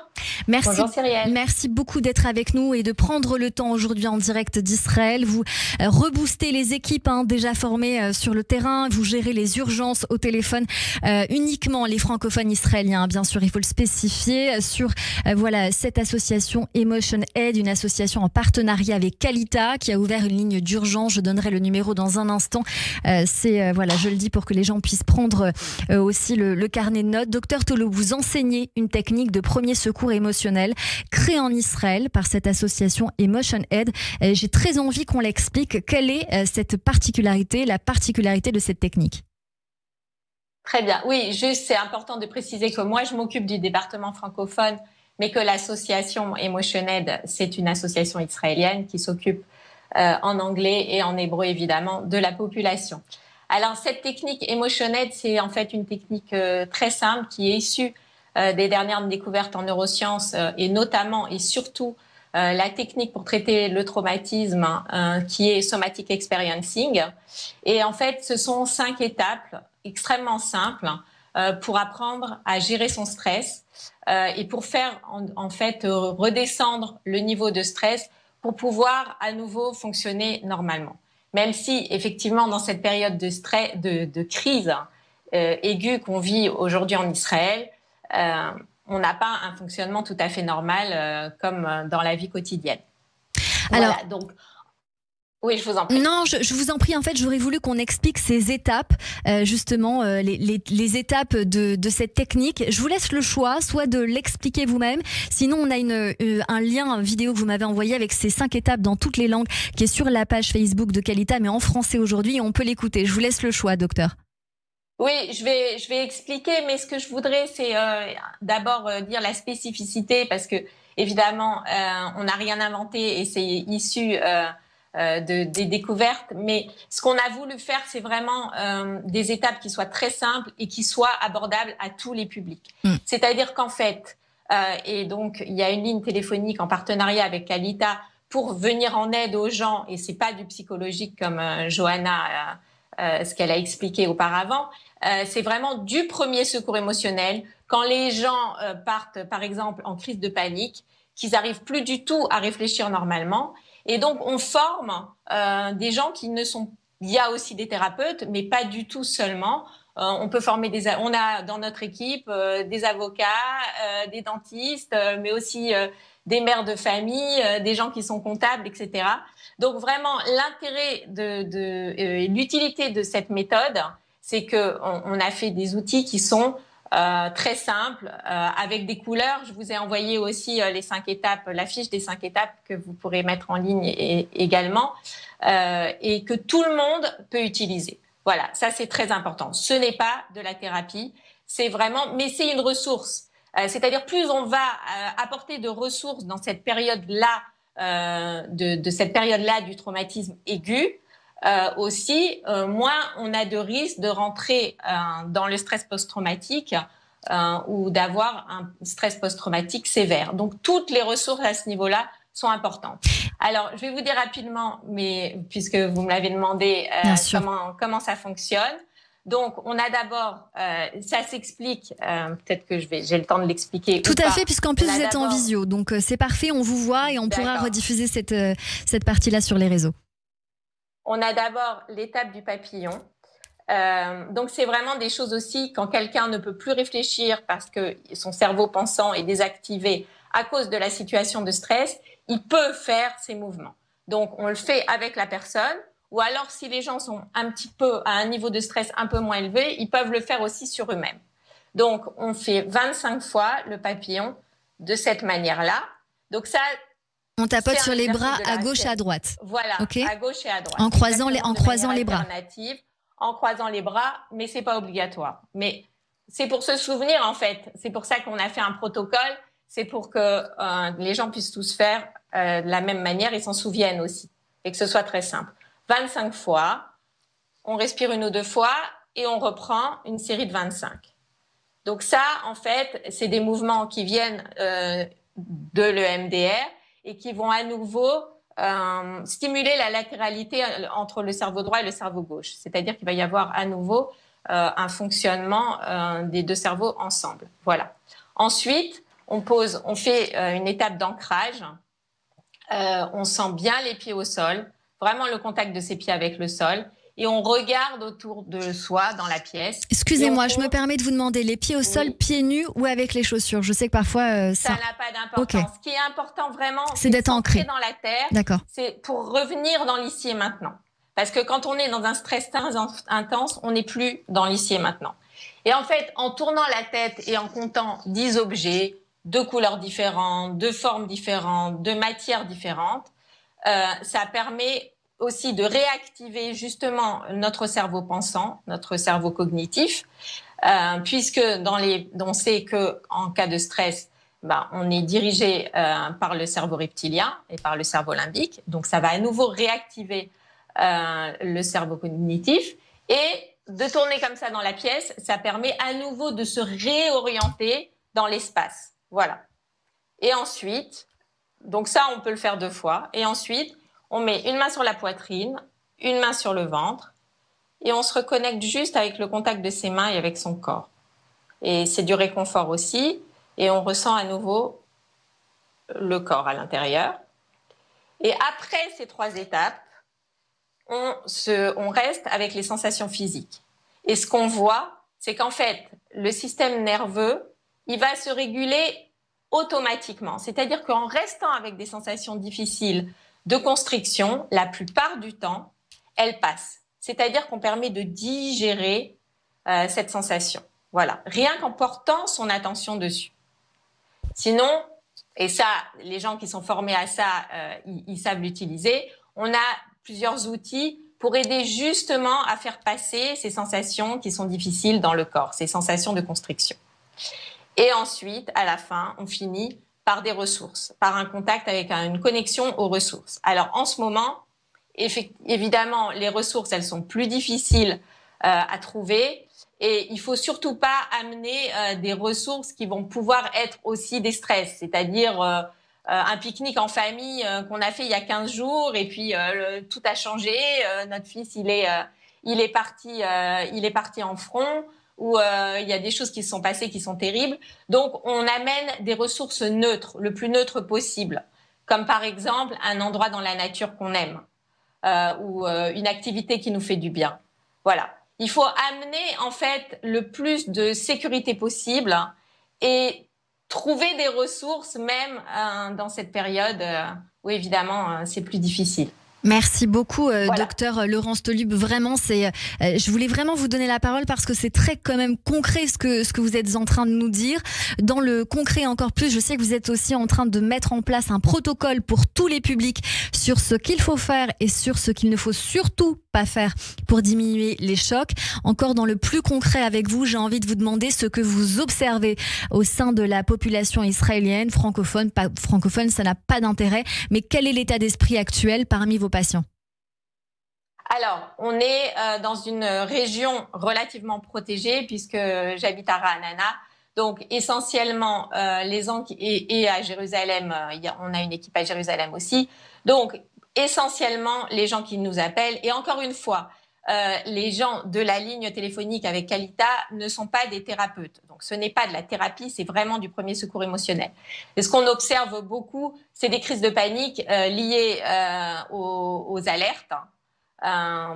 Merci, bonjour Cyrielle. Merci beaucoup d'être avec nous et de prendre le temps aujourd'hui en direct d'Israël. Vous reboostez les équipes déjà formées sur le terrain. Vous gérez les urgences au téléphone, uniquement les francophones israéliens. Bien sûr, il faut le spécifier sur voilà, cette association Emotion Aid, une association en partenariat avec Kalita qui a ouvert une ligne d'urgence. Je donnerai le numéro dans un instant. C'est voilà, je le dis pour que les gens puissent prendre aussi le carnet de notes. Docteur Toloub, vous enseignez une technique de premier secours émotionnel créée en Israël par cette association Emotion Aid. J'ai très envie qu'on l'explique. Quelle est cette particularité, la particularité de cette technique? Très bien. Oui, juste, c'est important de préciser que moi, je m'occupe du département francophone, mais que l'association Emotion Aid, c'est une association israélienne qui s'occupe en anglais et en hébreu, évidemment, de la population. Alors, cette technique Emotion Aid, c'est en fait une technique très simple qui est issue des dernières découvertes en neurosciences et notamment et surtout la technique pour traiter le traumatisme qui est Somatic Experiencing. Et en fait, ce sont 5 étapes extrêmement simples pour apprendre à gérer son stress et pour faire en fait redescendre le niveau de stress pour pouvoir à nouveau fonctionner normalement. Même si effectivement dans cette période de stress, de crise aiguë qu'on vit aujourd'hui en Israël, on n'a pas un fonctionnement tout à fait normal comme dans la vie quotidienne. Alors, voilà, donc, oui, je vous en prie. Non, je vous en prie. En fait, j'aurais voulu qu'on explique ces étapes, justement, les étapes de cette technique. Je vous laisse le choix, soit de l'expliquer vous-même. Sinon, on a un lien vidéo que vous m'avez envoyé avec ces 5 étapes dans toutes les langues qui est sur la page Facebook de Kalita, mais en français aujourd'hui. On peut l'écouter. Je vous laisse le choix, docteur. Oui, je vais expliquer, mais ce que je voudrais, c'est d'abord dire la spécificité, parce que évidemment, on n'a rien inventé et c'est issu des découvertes. Mais ce qu'on a voulu faire, c'est vraiment des étapes qui soient très simples et qui soient abordables à tous les publics. C'est-à-dire qu'en fait, et donc il y a une ligne téléphonique en partenariat avec Kalita pour venir en aide aux gens, et c'est pas du psychologique comme Johanna. Ce qu'elle a expliqué auparavant, c'est vraiment du premier secours émotionnel. Quand les gens partent, par exemple, en crise de panique, qu'ils n'arrivent plus du tout à réfléchir normalement. Et donc, on forme des gens qui ne sont... Il y a aussi des thérapeutes, mais pas du tout seulement. On peut former on a dans notre équipe des avocats, des dentistes, mais aussi des mères de famille, des gens qui sont comptables, etc. Donc vraiment, l'intérêt l'utilité de cette méthode, c'est que on a fait des outils qui sont très simples, avec des couleurs. Je vous ai envoyé aussi les 5 étapes, la fiche des 5 étapes que vous pourrez mettre en ligne également, et que tout le monde peut utiliser. Voilà, ça c'est très important. Ce n'est pas de la thérapie, c'est vraiment, mais c'est une ressource. C'est-à-dire plus on va apporter de ressources dans cette période-là, de cette période-là du traumatisme aigu, aussi, moins on a de risques de rentrer dans le stress post-traumatique ou d'avoir un stress post-traumatique sévère. Donc toutes les ressources à ce niveau-là sont importantes. Alors, je vais vous dire rapidement, mais puisque vous me l'avez demandé, comment ça fonctionne. Donc, on a d'abord, ça s'explique, peut-être que j'ai le temps de l'expliquer. Tout à fait, puisqu'en plus vous êtes en visio, donc c'est parfait, on vous voit et on pourra rediffuser cette partie-là sur les réseaux. On a d'abord l'étape du papillon. Donc, c'est vraiment des choses aussi, quand quelqu'un ne peut plus réfléchir parce que son cerveau pensant est désactivé à cause de la situation de stress, il peut faire ces mouvements. Donc, on le fait avec la personne. Ou alors, si les gens sont un petit peu à un niveau de stress un peu moins élevé, ils peuvent le faire aussi sur eux-mêmes. Donc, on fait 25 fois le papillon de cette manière-là. Donc, ça, On tapote sur les bras à gauche et à droite. Voilà, à gauche et à droite. En croisant les bras. En croisant les bras, mais c'est pas obligatoire. Mais c'est pour se souvenir, en fait. C'est pour ça qu'on a fait un protocole. C'est pour que les gens puissent tous faire de la même manière et s'en souviennent aussi. Et que ce soit très simple. 25 fois, on respire 1 ou 2 fois et on reprend une série de 25. Donc ça, en fait, c'est des mouvements qui viennent de l'EMDR et qui vont à nouveau stimuler la latéralité entre le cerveau droit et le cerveau gauche. C'est-à-dire qu'il va y avoir à nouveau un fonctionnement des 2 cerveaux ensemble. Voilà. Ensuite, on fait une étape d'ancrage. On sent bien les pieds au sol, vraiment le contact de ses pieds avec le sol. Et on regarde autour de soi dans la pièce. Excusez-moi, je me permets de vous demander, les pieds au sol, pieds nus ou avec les chaussures? Je sais que parfois ça n'a pas d'importance. Okay. Ce qui est important vraiment, c'est d'être ancré dans la terre. D'accord. C'est pour revenir dans l'ici et maintenant. Parce que quand on est dans un stress intense, on n'est plus dans l'ici et maintenant. Et en fait, en tournant la tête et en comptant 10 objets de couleurs différentes, de formes différentes, de matières différentes, ça permet aussi de réactiver justement notre cerveau pensant, notre cerveau cognitif, puisque on sait qu'en cas de stress, on est dirigé par le cerveau reptilien et par le cerveau limbique. Donc ça va à nouveau réactiver le cerveau cognitif. Et de tourner comme ça dans la pièce, ça permet à nouveau de se réorienter dans l'espace. Voilà. Et ensuite, donc ça on peut le faire 2 fois. Et ensuite, on met une main sur la poitrine, une main sur le ventre et on se reconnecte juste avec le contact de ses mains et avec son corps. Et c'est du réconfort aussi et on ressent à nouveau le corps à l'intérieur. Et après ces 3 étapes, on reste avec les sensations physiques. Et ce qu'on voit, c'est qu'en fait, le système nerveux, il va se réguler automatiquement. C'est-à-dire qu'en restant avec des sensations difficiles de constriction, la plupart du temps, elle passe. C'est-à-dire qu'on permet de digérer cette sensation. Voilà, rien qu'en portant son attention dessus. Sinon, et ça, les gens qui sont formés à ça, ils savent l'utiliser, on a plusieurs outils pour aider justement à faire passer ces sensations qui sont difficiles dans le corps, ces sensations de constriction. Et ensuite, à la fin, on finit par des ressources, par un contact avec une connexion aux ressources. Alors, en ce moment, évidemment, les ressources, elles sont plus difficiles à trouver et il faut surtout pas amener des ressources qui vont pouvoir être aussi des stress, c'est-à-dire un pique-nique en famille qu'on a fait il y a 15 jours et puis tout a changé. Notre fils, il est parti en front. Où il y a des choses qui se sont passées qui sont terribles. Donc, on amène des ressources neutres, le plus neutre possible, comme par exemple un endroit dans la nature qu'on aime ou une activité qui nous fait du bien. Voilà. Il faut amener en fait le plus de sécurité possible et trouver des ressources même dans cette période où évidemment c'est plus difficile. Merci beaucoup, voilà. Docteur Laurence Tolub. Vraiment, je voulais vraiment vous donner la parole parce que c'est très quand même concret ce que vous êtes en train de nous dire. Dans le concret encore plus, je sais que vous êtes aussi en train de mettre en place un protocole pour tous les publics sur ce qu'il faut faire et sur ce qu'il ne faut surtout pas faire pour diminuer les chocs. Encore dans le plus concret avec vous, j'ai envie de vous demander ce que vous observez au sein de la population israélienne, francophone, pas francophone, ça n'a pas d'intérêt. Mais quel est l'état d'esprit actuel parmi vos patients? Alors, on est dans une région relativement protégée puisque j'habite à Ra'anana. Donc, essentiellement, et à Jérusalem, on a une équipe à Jérusalem aussi. Donc, essentiellement, les gens qui nous appellent, et encore une fois, les gens de la ligne téléphonique avec Kalita ne sont pas des thérapeutes. Donc, ce n'est pas de la thérapie, c'est vraiment du premier secours émotionnel. Et ce qu'on observe beaucoup, c'est des crises de panique liées aux alertes,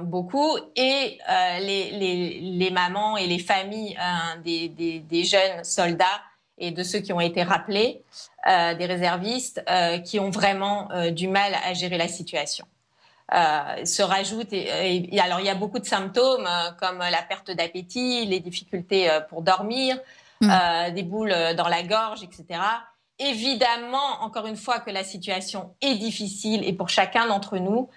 beaucoup, et les mamans et les familles des jeunes soldats et de ceux qui ont été rappelés, des réservistes, qui ont vraiment du mal à gérer la situation. Se rajoutent, et alors il y a beaucoup de symptômes comme la perte d'appétit, les difficultés pour dormir, des boules dans la gorge, etc. évidemment, encore une fois, que la situation est difficile et pour chacun d'entre nous.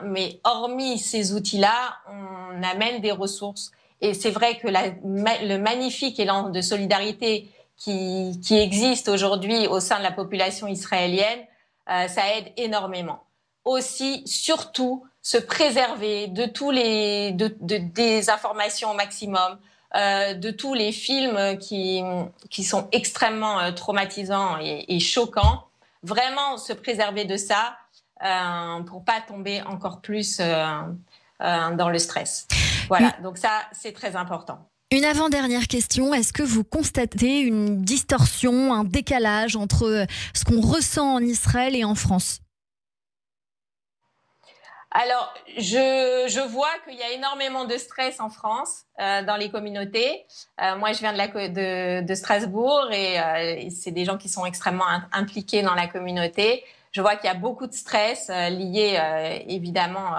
Mais hormis ces outils-là, on amène des ressources. Et c'est vrai que le magnifique élan de solidarité qui existe aujourd'hui au sein de la population israélienne, ça aide énormément. Aussi, surtout, se préserver de tous des informations au maximum, de tous les films qui sont extrêmement traumatisants et choquants. Vraiment se préserver de ça pour pas tomber encore plus dans le stress. Voilà, donc ça, c'est très important. Une avant-dernière question, est-ce que vous constatez une distorsion, un décalage entre ce qu'on ressent en Israël et en France ? Alors, je vois qu'il y a énormément de stress en France, dans les communautés. Moi, je viens de Strasbourg et c'est des gens qui sont extrêmement impliqués dans la communauté. Je vois qu'il y a beaucoup de stress lié évidemment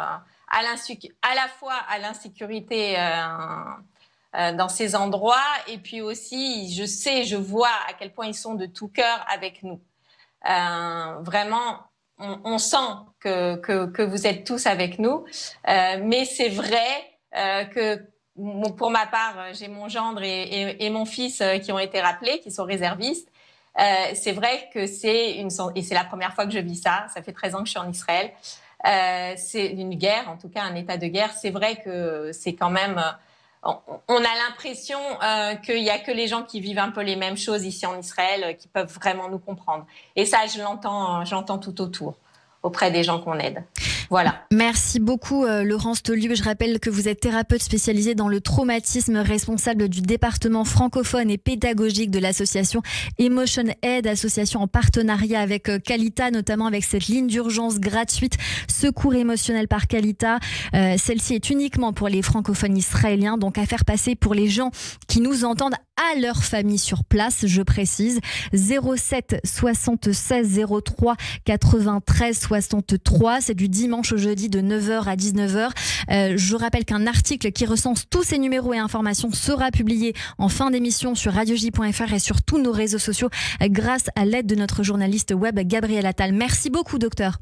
à la fois à l'insécurité dans ces endroits et puis aussi, je vois à quel point ils sont de tout cœur avec nous. Vraiment, on sent que vous êtes tous avec nous, mais c'est vrai que pour ma part, j'ai mon gendre et mon fils qui ont été rappelés, qui sont réservistes. C'est vrai que et c'est la première fois que je vis ça. Ça fait 13 ans que je suis en Israël. C'est une guerre, en tout cas un état de guerre. C'est vrai que c'est quand même. On a l'impression qu'il n'y a que les gens qui vivent un peu les mêmes choses ici en Israël qui peuvent vraiment nous comprendre. Et ça, j'entends tout autour, auprès des gens qu'on aide. Voilà. Merci beaucoup Laurence Tolub. Je rappelle que vous êtes thérapeute spécialisée dans le traumatisme, responsable du département francophone et pédagogique de l'association Emotion Aid, association en partenariat avec Kalita, notamment avec cette ligne d'urgence gratuite Secours émotionnel par Kalita. Celle-ci est uniquement pour les francophones israéliens, donc à faire passer pour les gens qui nous entendent à leur famille sur place, je précise. 07 76 03 93 63, c'est du dimanche au jeudi de 9h à 19h. Je rappelle qu'un article qui recense tous ces numéros et informations sera publié en fin d'émission sur radioj.fr et sur tous nos réseaux sociaux grâce à l'aide de notre journaliste web Gabriel Attal. Merci beaucoup, docteur.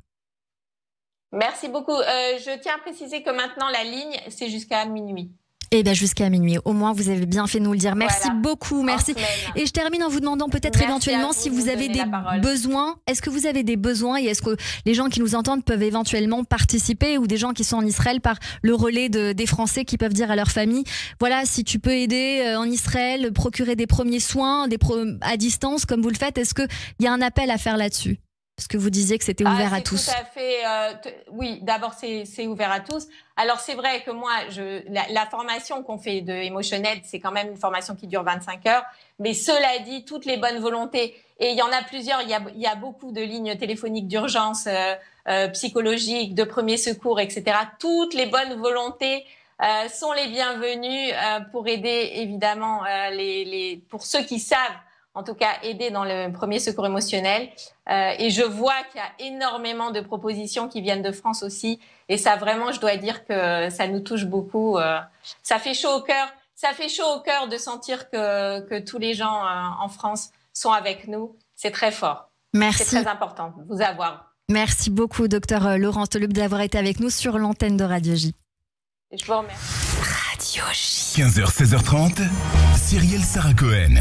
Merci beaucoup. Je tiens à préciser que maintenant la ligne, c'est jusqu'à minuit. Eh bien, jusqu'à minuit. Au moins, vous avez bien fait nous le dire. Merci beaucoup. Merci. Et je termine en vous demandant peut-être éventuellement si vous avez des besoins. Est-ce que vous avez des besoins et est-ce que les gens qui nous entendent peuvent éventuellement participer ou des gens qui sont en Israël par le relais des Français qui peuvent dire à leur famille, voilà, si tu peux aider en Israël, procurer des premiers soins à distance comme vous le faites, est-ce qu'il y a un appel à faire là-dessus ? Parce que vous disiez que c'était ouvert à tous. Tout à fait. Oui, d'abord, c'est ouvert à tous. Alors, c'est vrai que moi, la formation qu'on fait de Emotion Aid, c'est quand même une formation qui dure 25 heures. Mais cela dit, toutes les bonnes volontés, et il y en a plusieurs, il y a beaucoup de lignes téléphoniques d'urgence, psychologiques, de premiers secours, etc. Toutes les bonnes volontés sont les bienvenues pour aider, évidemment, pour ceux qui savent, en tout cas, aider dans le premier secours émotionnel. Et je vois qu'il y a énormément de propositions qui viennent de France aussi. Et ça, vraiment, je dois dire que ça nous touche beaucoup. Ça fait chaud au cœur. Ça fait chaud au cœur de sentir que tous les gens en France sont avec nous. C'est très fort. Merci. C'est très important de vous avoir. Merci beaucoup, docteur Laurence Tolub, d'avoir été avec nous sur l'antenne de Radio J. Je vous remercie. Radio J. 15h, 16h30, Cyrielle Sarah Cohen.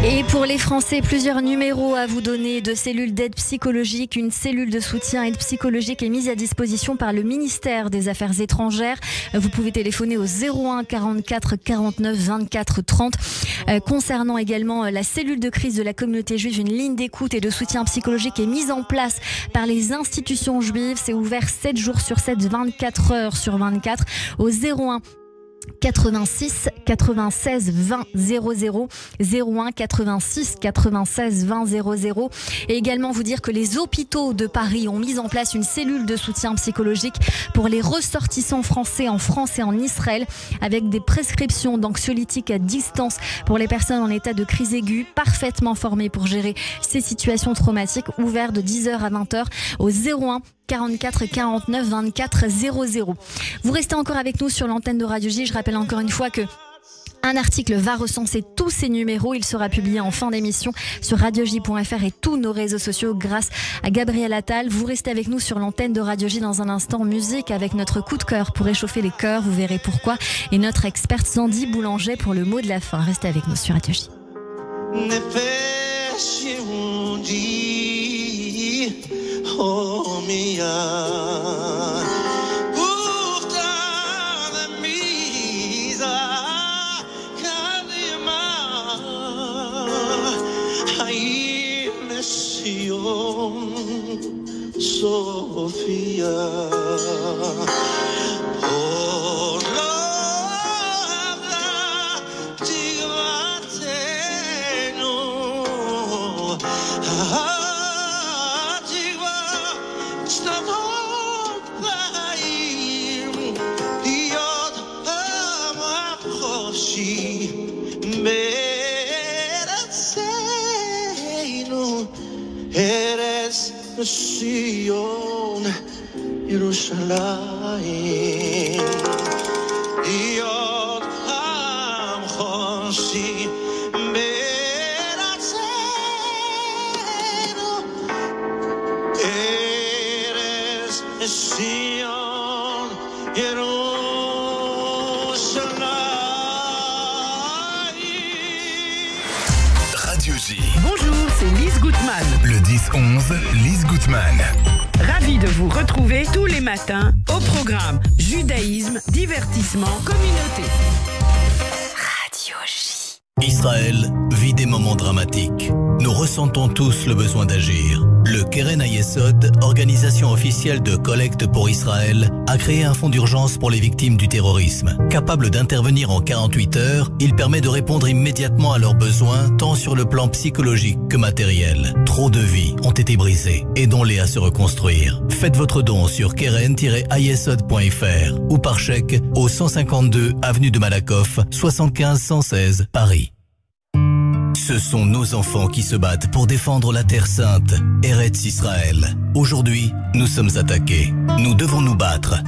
Et pour les Français, plusieurs numéros à vous donner de cellules d'aide psychologique. Une cellule de soutien aide psychologique est mise à disposition par le ministère des Affaires étrangères. Vous pouvez téléphoner au 01 44 49 24 30. Concernant également la cellule de crise de la communauté juive, une ligne d'écoute et de soutien psychologique est mise en place par les institutions juives. C'est ouvert 7 jours sur 7, 24 heures sur 24 au 01 86 96 20 00 01 86 96 20 00 et également vous dire que les hôpitaux de Paris ont mis en place une cellule de soutien psychologique pour les ressortissants français en France et en Israël avec des prescriptions d'anxiolytiques à distance pour les personnes en état de crise aiguë, parfaitement formées pour gérer ces situations traumatiques, ouvert de 10h à 20h au 01 44 49 24 00. Vous restez encore avec nous sur l'antenne de Radio J. Je rappelle encore une fois que Un article va recenser tous ces numéros. Il sera publié en fin d'émission sur radioj.fr et tous nos réseaux sociaux grâce à Gabriel Attal. Vous restez avec nous sur l'antenne de Radio J dans un instant. Musique avec notre coup de cœur pour réchauffer les cœurs. Vous verrez pourquoi. Et notre experte Sandy Boulanger pour le mot de la fin. Restez avec nous sur Radio J. Sofia, oh Lord, Tivateno, Tigva, Stavopaim, Yod Amachoshi, Meratzenu, Eres Sion, Yerushalayim, Yod HaMchoshi, Meratzenu, Eres Sion, Yerushalayim. Radio J. Bonjour, c'est Lise Gutmann. Le 10-11, Lise Gutmann. Ravie de vous retrouver tous les matins au programme Judaïsme, divertissement, communauté. Radio J. Israël vit des moments dramatiques. Nous ressentons tous le besoin d'agir. Le Keren Hayesod, organisation officielle de collecte pour Israël, a créé un fonds d'urgence pour les victimes du terrorisme. Capable d'intervenir en 48 heures, il permet de répondre immédiatement à leurs besoins, tant sur le plan psychologique que matériel. Trop de vies ont été brisées. Aidons-les à se reconstruire. Faites votre don sur keren-hayesod.fr ou par chèque au 152 avenue de Malakoff, 75 116 Paris. Ce sont nos enfants qui se battent pour défendre la Terre Sainte, Eretz Israël. Aujourd'hui, nous sommes attaqués. Nous devons nous battre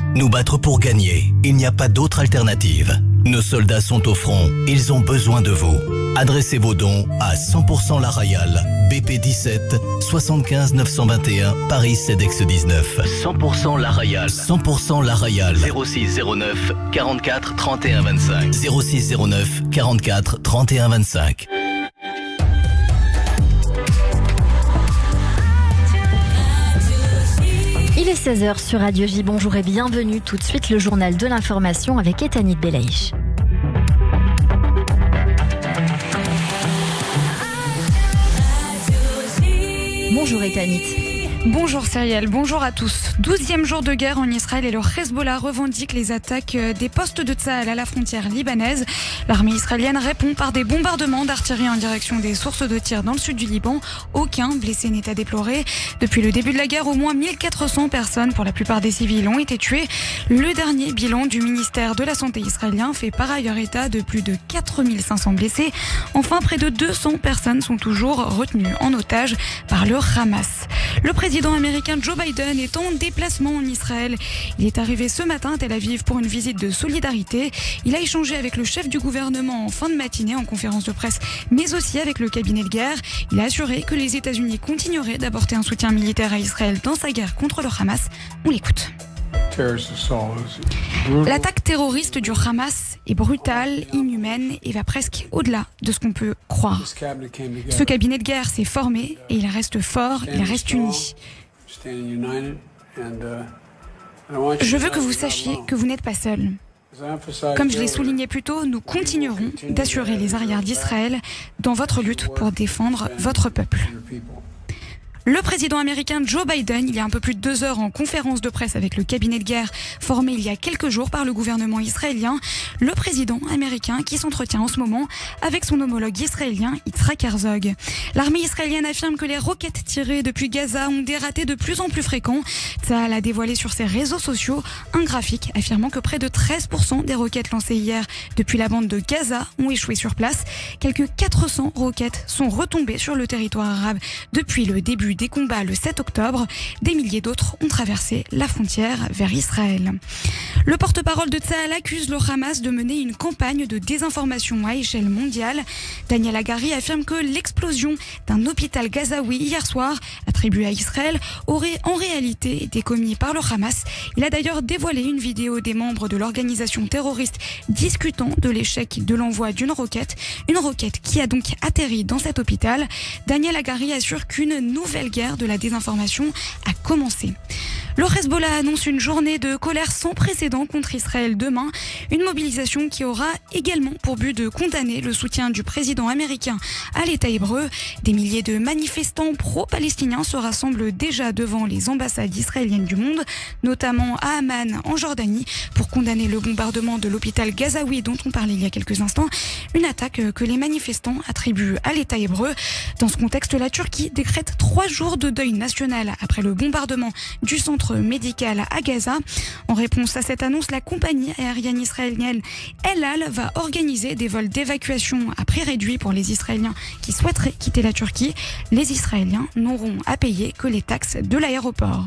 pour gagner. Il n'y a pas d'autre alternative. Nos soldats sont au front, ils ont besoin de vous. Adressez vos dons à 100% La Royale, BP 17, 75 921, Paris CEDEX 19. 100% La Royale. 100% La Royale. 06 09 44 31 25. 06 09 44 31 25. Il est 16h sur Radio J. Bonjour et bienvenue. Tout de suite, le journal de l'information avec Etanit Belaïch. Bonjour Etanit. Bonjour Cyrielle, bonjour à tous. 12e jour de guerre en Israël et le Hezbollah revendique les attaques des postes de Tsahal à la frontière libanaise. L'armée israélienne répond par des bombardements d'artillerie en direction des sources de tir dans le sud du Liban. Aucun blessé n'est à déplorer. Depuis le début de la guerre, au moins 1400 personnes, pour la plupart des civils, ont été tuées. Le dernier bilan du ministère de la Santé israélien fait par ailleurs état de plus de 4500 blessés. Enfin, près de 200 personnes sont toujours retenues en otage par le Hamas. Le président américain Joe Biden est en déplacement en Israël. Il est arrivé ce matin à Tel Aviv pour une visite de solidarité. Il a échangé avec le chef du gouvernement en fin de matinée en conférence de presse, mais aussi avec le cabinet de guerre. Il a assuré que les États-Unis continueraient d'apporter un soutien militaire à Israël dans sa guerre contre le Hamas. On l'écoute. L'attaque terroriste du Hamas est brutale, inhumaine et va presque au-delà de ce qu'on peut croire. Ce cabinet de guerre s'est formé et il reste fort, il reste uni. Je veux que vous sachiez que vous n'êtes pas seul. Comme je l'ai souligné plus tôt, nous continuerons d'assurer les arrières d'Israël dans votre lutte pour défendre votre peuple. Le président américain Joe Biden, il y a un peu plus de 2 heures en conférence de presse avec le cabinet de guerre formé il y a quelques jours par le gouvernement israélien, le président américain qui s'entretient en ce moment avec son homologue israélien Yitzhak Herzog. L'armée israélienne affirme que les roquettes tirées depuis Gaza ont des ratés de plus en plus fréquents. Tsahal a dévoilé sur ses réseaux sociaux un graphique affirmant que près de 13% des roquettes lancées hier depuis la bande de Gaza ont échoué sur place. Quelques 400 roquettes sont retombées sur le territoire arabe depuis le début début des combats le 7 octobre, des milliers d'autres ont traversé la frontière vers Israël. Le porte-parole de Tsahal accuse le Hamas de mener une campagne de désinformation à échelle mondiale. Daniel Hagari affirme que l'explosion d'un hôpital gazaoui hier soir, attribué à Israël, aurait en réalité été commis par le Hamas. Il a d'ailleurs dévoilé une vidéo des membres de l'organisation terroriste discutant de l'échec de l'envoi d'une roquette. Une roquette qui a donc atterri dans cet hôpital. Daniel Hagari assure qu'une nouvelle guerre de la désinformation a commencé. Le Hezbollah annonce une journée de colère sans précédent contre Israël demain. Une mobilisation qui aura également pour but de condamner le soutien du président américain à l'État hébreu. Des milliers de manifestants pro-palestiniens se rassemblent déjà devant les ambassades israéliennes du monde, notamment à Amman en Jordanie, pour condamner le bombardement de l'hôpital gazaoui dont on parlait il y a quelques instants. Une attaque que les manifestants attribuent à l'État hébreu. Dans ce contexte, la Turquie décrète 3 jours de deuil national après le bombardement du centre médical à Gaza. En réponse à cette annonce, la compagnie aérienne israélienne El Al va organiser des vols d'évacuation à prix réduit pour les Israéliens qui souhaiteraient quitter la Turquie. Les Israéliens n'auront à payer que les taxes de l'aéroport.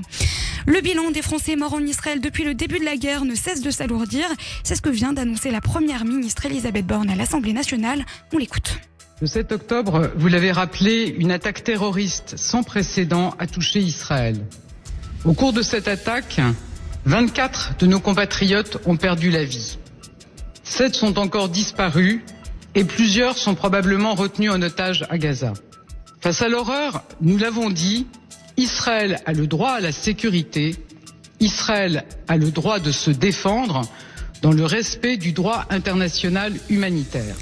Le bilan des Français morts en Israël depuis le début de la guerre ne cesse de s'alourdir. C'est ce que vient d'annoncer la première ministre Elisabeth Borne à l'Assemblée nationale. On l'écoute. Le 7 octobre, vous l'avez rappelé, une attaque terroriste sans précédent a touché Israël. Au cours de cette attaque, 24 de nos compatriotes ont perdu la vie. 7 sont encore disparus et plusieurs sont probablement retenus en otage à Gaza. Face à l'horreur, nous l'avons dit, Israël a le droit à la sécurité, Israël a le droit de se défendre dans le respect du droit international humanitaire.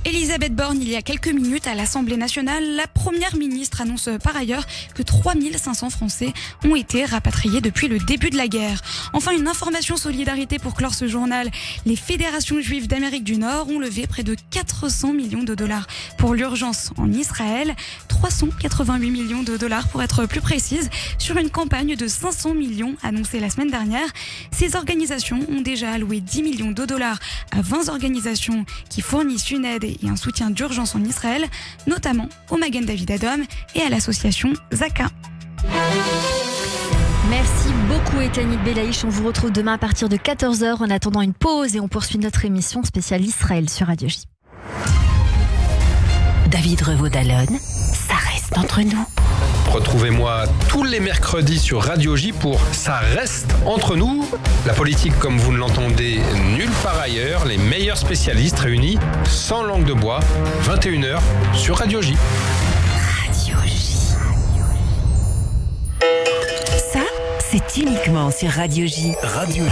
Elisabeth Borne, il y a quelques minutes à l'Assemblée nationale, la première ministre annonce par ailleurs que 3500 Français ont été rapatriés depuis le début de la guerre. Enfin, une information solidarité pour clore ce journal. Les fédérations juives d'Amérique du Nord ont levé près de 400 millions de dollars pour l'urgence en Israël. 388 millions de dollars pour être plus précise, sur une campagne de 500 millions annoncée la semaine dernière. Ces organisations ont déjà alloué 10 millions de dollars à 20 organisations qui fournissent une aide et un soutien d'urgence en Israël, notamment au Magen David Adom et à l'association Zaka. Merci beaucoup Etanit Belaïch, on vous retrouve demain à partir de 14h en attendant une pause et on poursuit notre émission spéciale Israël sur Radio J. David Revaud-Dallon, ça reste entre nous. Retrouvez-moi tous les mercredis sur Radio J pour Ça reste entre nous. La politique comme vous ne l'entendez nulle part ailleurs. Les meilleurs spécialistes réunis sans langue de bois. 21h sur Radio J. Radio J. Ça, c'est uniquement sur Radio J. Radio J.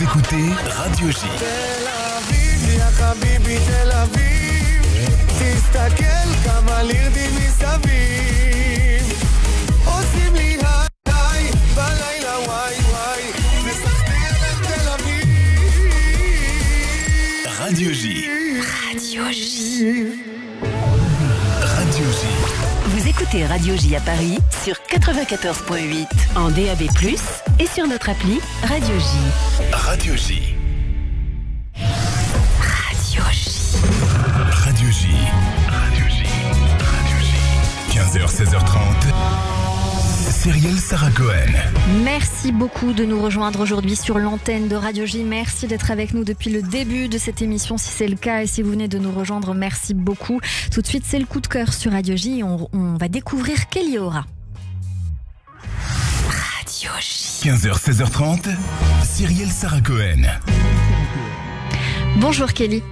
Écoutez Radio J. Radio J. Radio J. Radio J. Vous écoutez Radio J à Paris sur 94.8 en DAB+, et sur notre appli Radio J. Radio J. Radio J. Radio J. Radio J. Radio J. 15h, 16h30. Cyrielle Sarah Cohen. Merci beaucoup de nous rejoindre aujourd'hui sur l'antenne de Radio J. Merci d'être avec nous depuis le début de cette émission si c'est le cas, et si vous venez de nous rejoindre, merci beaucoup. Tout de suite, c'est le coup de cœur sur Radio J. On va découvrir Kelly Aura. Radio J. 15h, 16h30. Cyrielle Sarah Cohen. Bonjour Kelly.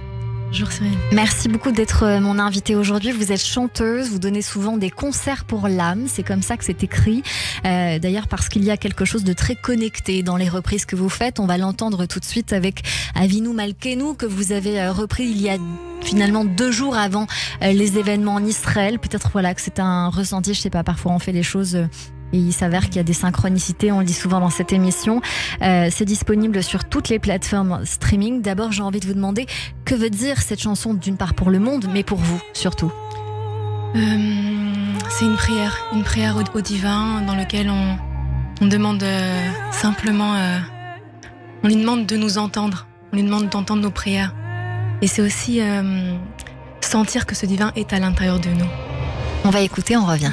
Bonjour Cyrielle. Merci beaucoup d'être mon invitée aujourd'hui. Vous êtes chanteuse, vous donnez souvent des concerts pour l'âme, c'est comme ça que c'est écrit. D'ailleurs parce qu'il y a quelque chose de très connecté dans les reprises que vous faites. On va l'entendre tout de suite avec Avinu Malkeinu que vous avez repris il y a finalement 2 jours avant les événements en Israël. Peut-être voilà que c'est un ressenti, je sais pas, parfois on fait les choses Et il s'avère qu'il y a des synchronicités, on le dit souvent dans cette émission. C'est disponible sur toutes les plateformes streaming. D'abord, j'ai envie de vous demander, que veut dire cette chanson, d'une part pour le monde, mais pour vous surtout? C'est une prière au divin dans laquelle on demande simplement, on lui demande de nous entendre, on lui demande d'entendre nos prières. Et c'est aussi sentir que ce divin est à l'intérieur de nous. On va écouter, on revient.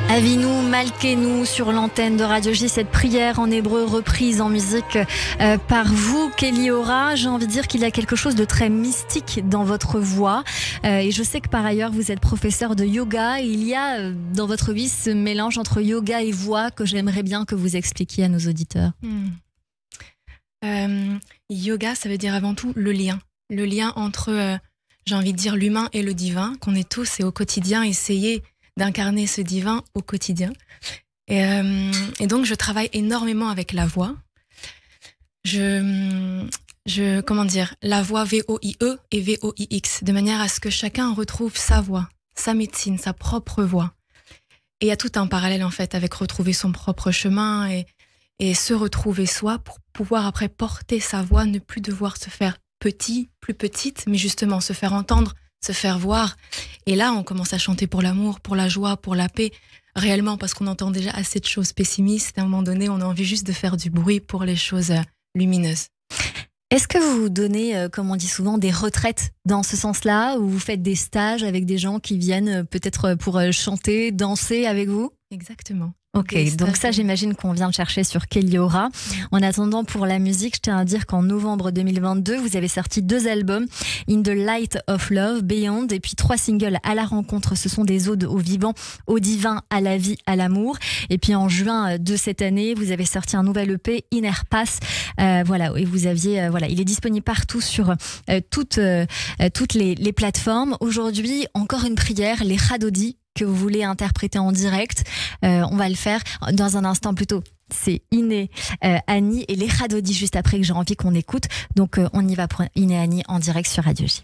Avinu Malkenu sur l'antenne de Radio J, cette prière en hébreu reprise en musique par vous, Kelly Ora. J'ai envie de dire qu'il y a quelque chose de très mystique dans votre voix. Et je sais que par ailleurs, vous êtes professeur de yoga. Et il y a dans votre vie ce mélange entre yoga et voix que j'aimerais bien que vous expliquiez à nos auditeurs. Yoga, ça veut dire avant tout le lien. Le lien entre, j'ai envie de dire, l'humain et le divin, qu'on est tous et au quotidien essayer d'incarner ce divin au quotidien. Et donc, je travaille énormément avec la voix. Comment dire, la voix V-O-I-E et V-O-I-X, de manière à ce que chacun retrouve sa voix, sa médecine, sa propre voix. Et il y a tout un parallèle, en fait, avec retrouver son propre chemin et se retrouver soi pour pouvoir après porter sa voix, ne plus devoir se faire petit, plus petite, mais justement se faire entendre, se faire voir. Et là, on commence à chanter pour l'amour, pour la joie, pour la paix, réellement, parce qu'on entend déjà assez de choses pessimistes. À un moment donné, on a envie juste de faire du bruit pour les choses lumineuses. Est-ce que vous donnez, comme on dit souvent, des retraites dans ce sens-là, ou vous faites des stages avec des gens qui viennent peut-être pour chanter, danser avec vous ? Exactement. Ok, donc ça j'imagine qu'on vient de chercher sur Kelly Ora. En attendant, pour la musique, je tiens à dire qu'en novembre 2022, vous avez sorti 2 albums, In the Light of Love, Beyond, et puis 3 singles à la rencontre. Ce sont des odes au vivant, au divin, à la vie, à l'amour. Et puis en juin de cette année, vous avez sorti un nouvel EP, Inner Pass. Voilà, et vous aviez, voilà, il est disponible partout sur toutes les plateformes. Aujourd'hui, encore une prière, les Chadodi, que vous voulez interpréter en direct. On va le faire dans un instant plutôt. C'est Iné, Annie et les Chadodi juste après que j'ai envie qu'on écoute. Donc on y va pour Iné, Annie en direct sur Radio J.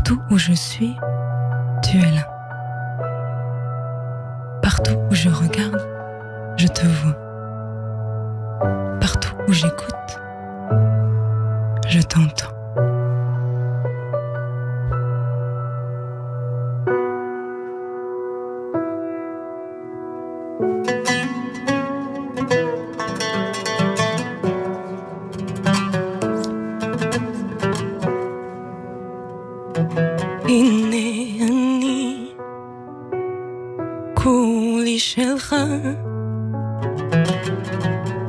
Partout où je suis, tu es là. Partout où je regarde, je te vois. Partout où j'écoute, je t'entends. שלך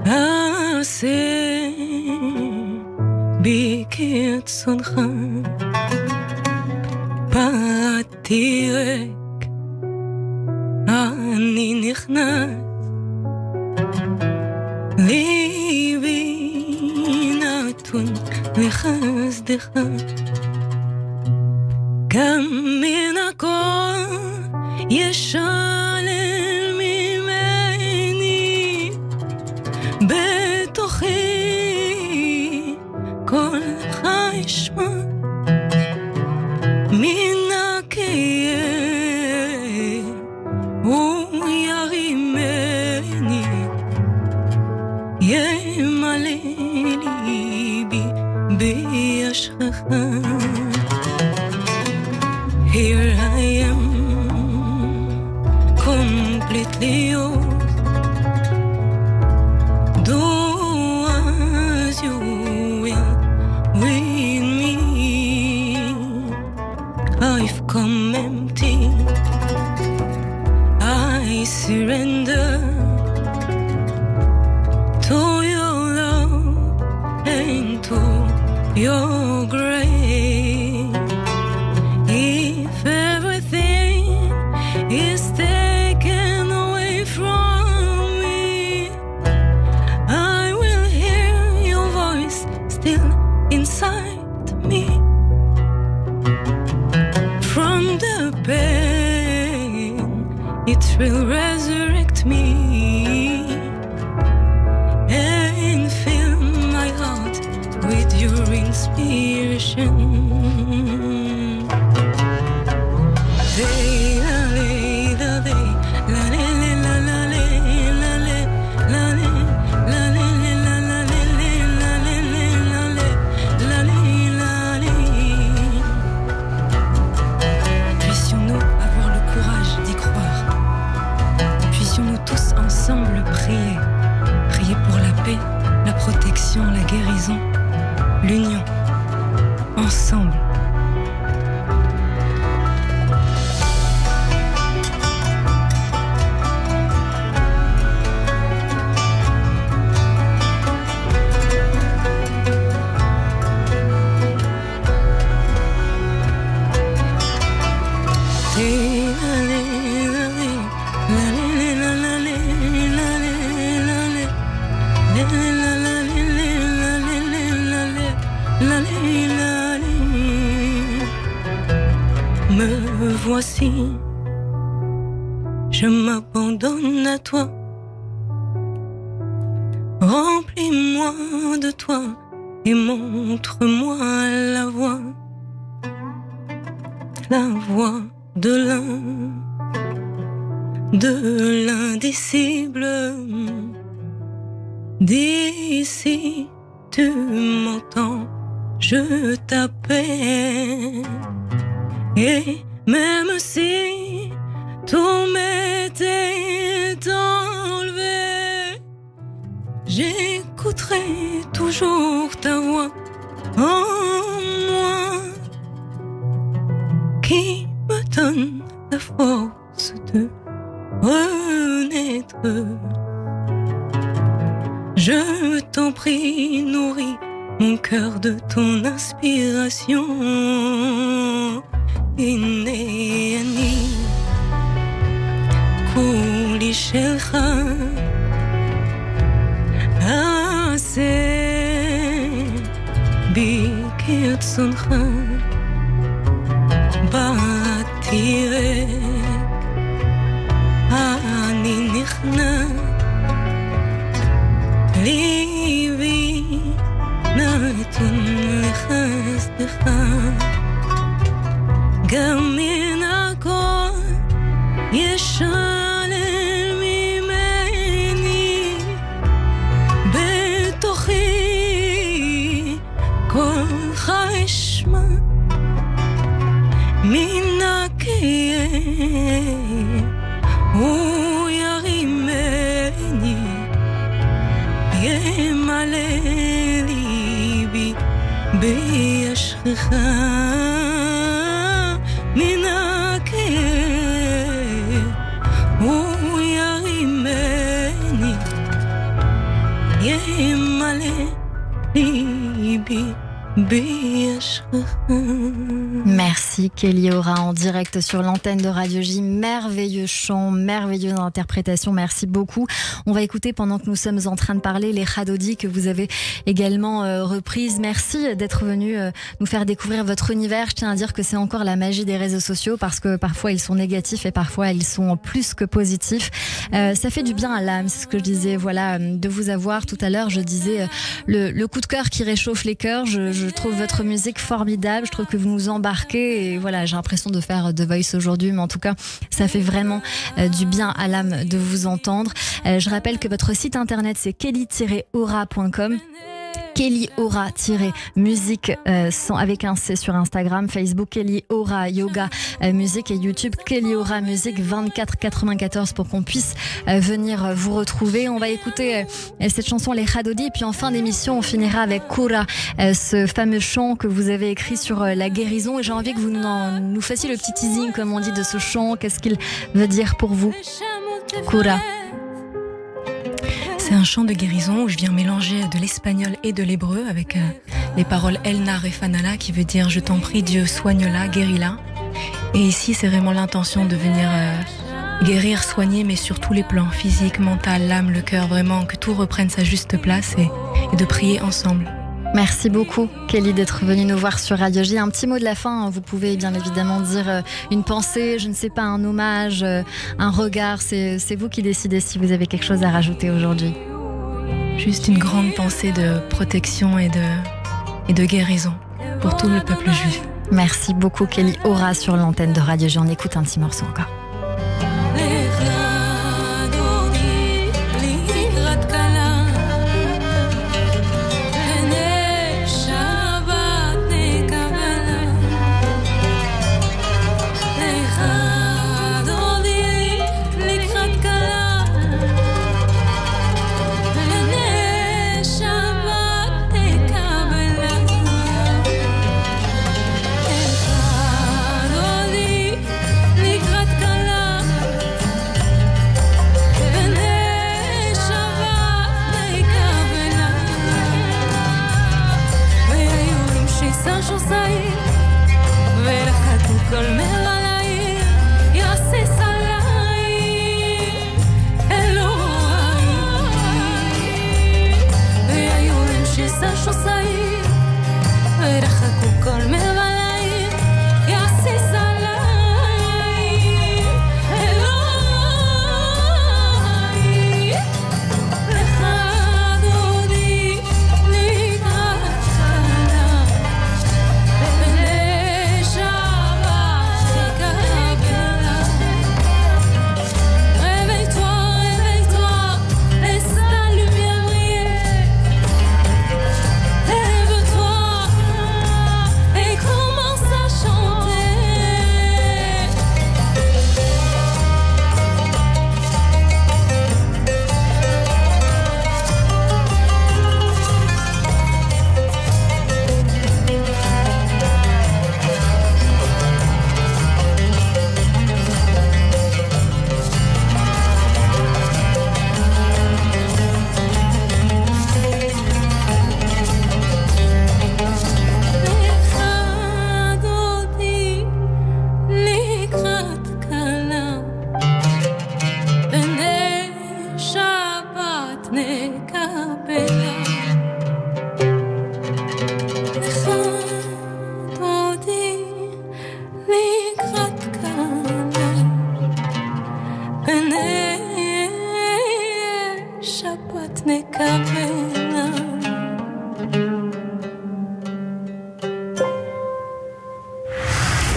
עשה בי כרצונך באתי ריק אני נכנס ליבי נתון לחסדך גם מן הכל ישלל ממני בתוכי קולך ישמע מן הכאב הוא ירימני ימלא ליבי בישכחה Here I am completely yours. Do as you will with me. I've come empty. I surrender to your love and to your grace. If everything is taken away from me, I will hear your voice still inside me. From the pain, it will resurrect me and fill my heart with your inspiration. Puissions-nous avoir le courage d'y croire. Puissions-nous tous ensemble prier. Prier pour la paix, la protection, la guérison, l'union. Ensemble. Me voici, je m'abandonne à toi. Remplis-moi de toi et montre-moi la voie de l'indicible. D'ici, tu m'entends, je t'appelle. Et même si tout m'était enlevé, j'écouterai toujours ta voix en moi qui me donne la force de renaître. Je t'en prie, nourris mon cœur de ton inspiration. הנה אני כולי שלך עשה בי כרצונך באתי ריק אני נכנע ליבי נתון לחסדך ימלא ליבי בישכך מן הכאב הוא ירימני ימלא ליבי Merci Kelly Aura en direct sur l'antenne de Radio J. Merveilleux chant, merveilleuse interprétation, merci beaucoup. On va écouter pendant que nous sommes en train de parler les Khadodi que vous avez également reprises. Merci d'être venu nous faire découvrir votre univers. Je tiens à dire que c'est encore la magie des réseaux sociaux parce que parfois ils sont négatifs et parfois ils sont plus que positifs. Ça fait du bien à l'âme, c'est ce que je disais, voilà, de vous avoir tout à l'heure. Je disais le coup de cœur qui réchauffe les cœurs. Je trouve votre musique formidable, je trouve que vous nous embarquez et voilà, j'ai l'impression de faire The Voice aujourd'hui, mais en tout cas ça fait vraiment du bien à l'âme de vous entendre. Je rappelle que votre site internet c'est kelly-aura.com. Kelly Aura-musique avec un C sur Instagram, Facebook Kelly Aura Yoga Musique et YouTube Kelly Aura Musique 2494 pour qu'on puisse venir vous retrouver. On va écouter cette chanson Les Khadodi et puis en fin d'émission on finira avec Koura, ce fameux chant que vous avez écrit sur la guérison et j'ai envie que vous nous fassiez le petit teasing comme on dit de ce chant, qu'est-ce qu'il veut dire pour vous Koura? C'est un chant de guérison où je viens mélanger de l'espagnol et de l'hébreu avec les paroles El Nar et Fanala qui veut dire je t'en prie Dieu soigne-la, guéris-la. Et ici c'est vraiment l'intention de venir guérir, soigner mais sur tous les plans, physique, mental, l'âme, le cœur, vraiment que tout reprenne sa juste place et de prier ensemble. Merci beaucoup Kelly d'être venue nous voir sur Radio J. Un petit mot de la fin, vous pouvez bien évidemment dire une pensée, je ne sais pas, un hommage, un regard, c'est vous qui décidez si vous avez quelque chose à rajouter aujourd'hui. Juste une grande pensée de protection et de guérison pour tout le peuple juif. Merci beaucoup Kelly Aura sur l'antenne de Radio J. On écoute un petit morceau encore.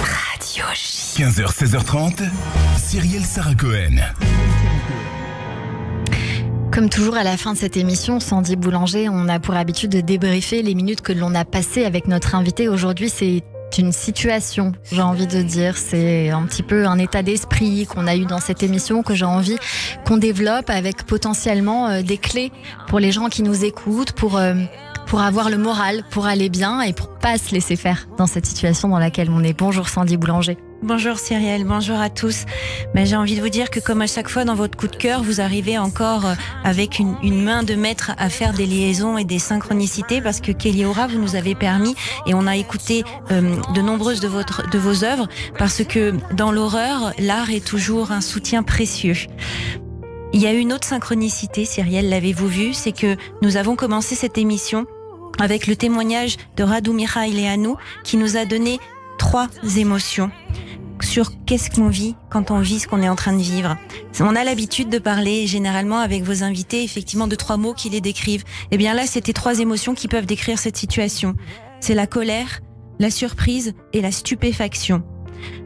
Radio J. 15h, 16h30, Cyrielle Sarah Cohen. Comme toujours à la fin de cette émission, Sandy Boulanger, on a pour habitude de débriefer les minutes que l'on a passées avec notre invité. Aujourd'hui, c'est une situation, j'ai envie de dire. C'est un petit peu un état d'esprit qu'on a eu dans cette émission, que j'ai envie qu'on développe avec potentiellement des clés pour les gens qui nous écoutent, pour avoir le moral, pour aller bien et pour pas se laisser faire dans cette situation dans laquelle on est. Bonjour Sandy Boulanger. Bonjour Cyrielle, bonjour à tous. J'ai envie de vous dire que comme à chaque fois dans votre coup de cœur, vous arrivez encore avec une main de maître à faire des liaisons et des synchronicités, parce que Kelly Aura, vous nous avez permis, et on a écouté de nombreuses de vos œuvres, parce que dans l'horreur, l'art est toujours un soutien précieux. Il y a une autre synchronicité, Cyrielle, l'avez-vous vu, c'est que nous avons commencé cette émission avec le témoignage de Radu Mihailanu qui nous a donné 3 émotions sur qu'est-ce qu'on vit quand on vit ce qu'on est en train de vivre. On a l'habitude de parler généralement avec vos invités effectivement de 3 mots qui les décrivent. Et bien là, c'était 3 émotions qui peuvent décrire cette situation. C'est la colère, la surprise et la stupéfaction.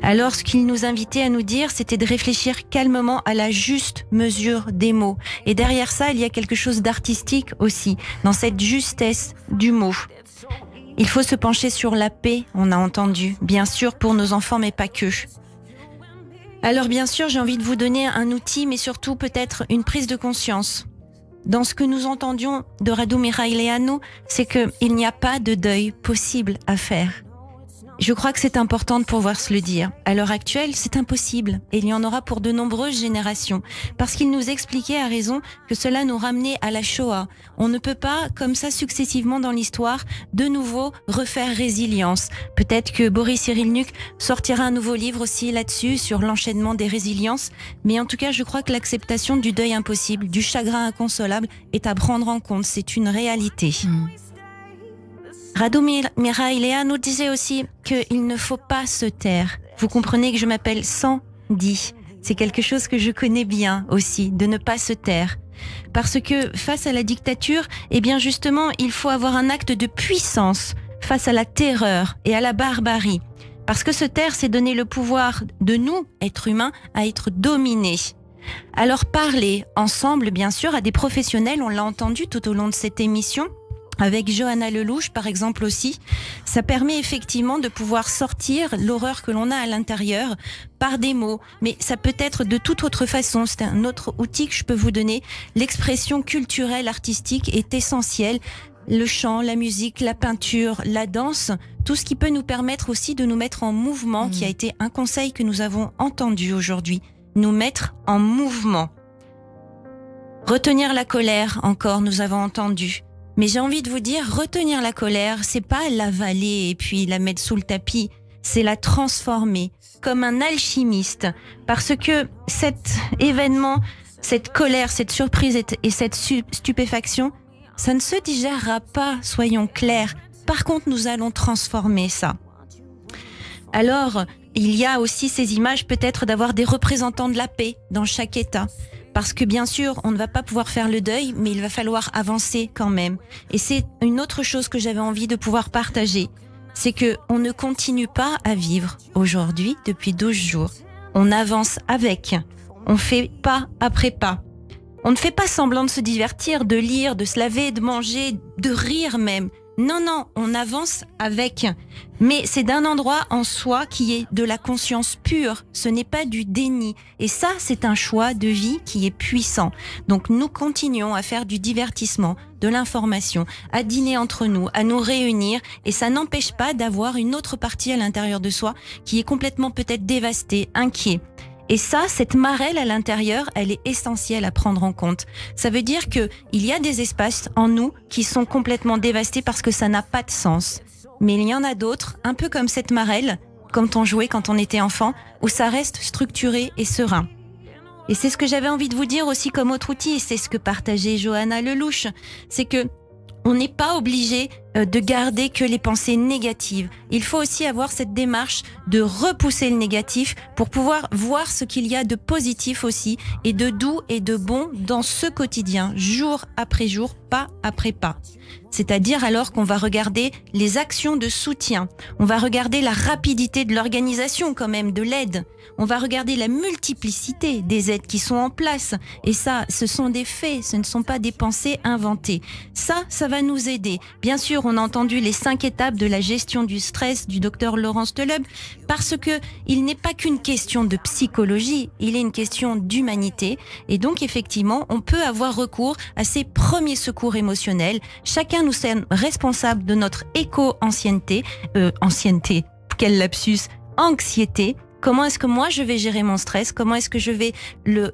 Alors, ce qu'il nous invitait à nous dire, c'était de réfléchir calmement à la juste mesure des mots. Et derrière ça, il y a quelque chose d'artistique aussi, dans cette justesse du mot. Il faut se pencher sur la paix, on a entendu, bien sûr pour nos enfants, mais pas que. Alors bien sûr, j'ai envie de vous donner un outil, mais surtout peut-être une prise de conscience. Dans ce que nous entendions de Radu Mihailanu, c'est qu'il n'y a pas de deuil possible à faire. Je crois que c'est important de pouvoir se le dire. À l'heure actuelle, c'est impossible. Et il y en aura pour de nombreuses générations. Parce qu'il nous expliquait à raison que cela nous ramenait à la Shoah. On ne peut pas, comme ça successivement dans l'histoire, de nouveau refaire résilience. Peut-être que Boris Cyrulnik sortira un nouveau livre aussi là-dessus, sur l'enchaînement des résiliences. Mais en tout cas, je crois que l'acceptation du deuil impossible, du chagrin inconsolable, est à prendre en compte. C'est une réalité. Radu Mihailanu nous disait aussi qu'il ne faut pas se taire. Vous comprenez que je m'appelle Sandy. C'est quelque chose que je connais bien aussi, de ne pas se taire. Parce que face à la dictature, eh bien justement, il faut avoir un acte de puissance face à la terreur et à la barbarie. Parce que se taire, c'est donner le pouvoir de nous, êtres humains, à être dominés. Alors parler ensemble, bien sûr, à des professionnels, on l'a entendu tout au long de cette émission, avec Johanna Lelouch, par exemple aussi, ça permet effectivement de pouvoir sortir l'horreur que l'on a à l'intérieur par des mots. Mais ça peut être de toute autre façon. C'est un autre outil que je peux vous donner. L'expression culturelle, artistique est essentielle. Le chant, la musique, la peinture, la danse, tout ce qui peut nous permettre aussi de nous mettre en mouvement, qui a été un conseil que nous avons entendu aujourd'hui. Nous mettre en mouvement. Retenir la colère, encore, nous avons entendu. Mais j'ai envie de vous dire, retenir la colère, c'est pas l'avaler et puis la mettre sous le tapis, c'est la transformer comme un alchimiste. Parce que cet événement, cette colère, cette surprise et cette stupéfaction, ça ne se digérera pas, soyons clairs. Par contre, nous allons transformer ça. Alors, il y a aussi ces images peut-être d'avoir des représentants de la paix dans chaque État. Parce que bien sûr, on ne va pas pouvoir faire le deuil, mais il va falloir avancer quand même. Et c'est une autre chose que j'avais envie de pouvoir partager. C'est que on ne continue pas à vivre aujourd'hui depuis 12 jours. On avance avec. On fait pas après pas. On ne fait pas semblant de se divertir, de lire, de se laver, de manger, de rire même. Non, non, on avance avec. Mais c'est d'un endroit en soi qui est de la conscience pure. Ce n'est pas du déni. Et ça, c'est un choix de vie qui est puissant. Donc nous continuons à faire du divertissement, de l'information, à dîner entre nous, à nous réunir. Et ça n'empêche pas d'avoir une autre partie à l'intérieur de soi qui est complètement peut-être dévastée, inquiet. Et ça, cette marelle à l'intérieur, elle est essentielle à prendre en compte. Ça veut dire qu'il y a des espaces en nous qui sont complètement dévastés parce que ça n'a pas de sens. Mais il y en a d'autres, un peu comme cette marelle, quand on jouait quand on était enfant, où ça reste structuré et serein. Et c'est ce que j'avais envie de vous dire aussi comme autre outil, et c'est ce que partageait Johanna Lelouch, c'est que on n'est pas obligé de garder que les pensées négatives. Il faut aussi avoir cette démarche de repousser le négatif pour pouvoir voir ce qu'il y a de positif aussi et de doux et de bon dans ce quotidien, jour après jour, pas après pas. C'est-à-dire alors qu'on va regarder les actions de soutien, on va regarder la rapidité de l'organisation quand même, de l'aide, on va regarder la multiplicité des aides qui sont en place. Et ça, ce sont des faits, ce ne sont pas des pensées inventées. Ça va nous aider. Bien sûr, on a entendu les 5 étapes de la gestion du stress du docteur Laurence Deleb, parce que il n'est pas qu'une question de psychologie, il est une question d'humanité. Et donc, effectivement, on peut avoir recours à ces premiers secours émotionnels. Chacun nous sommes responsables de notre éco-ancienneté, quel lapsus, anxiété. Comment est-ce que moi je vais gérer mon stress? Comment est-ce que je vais le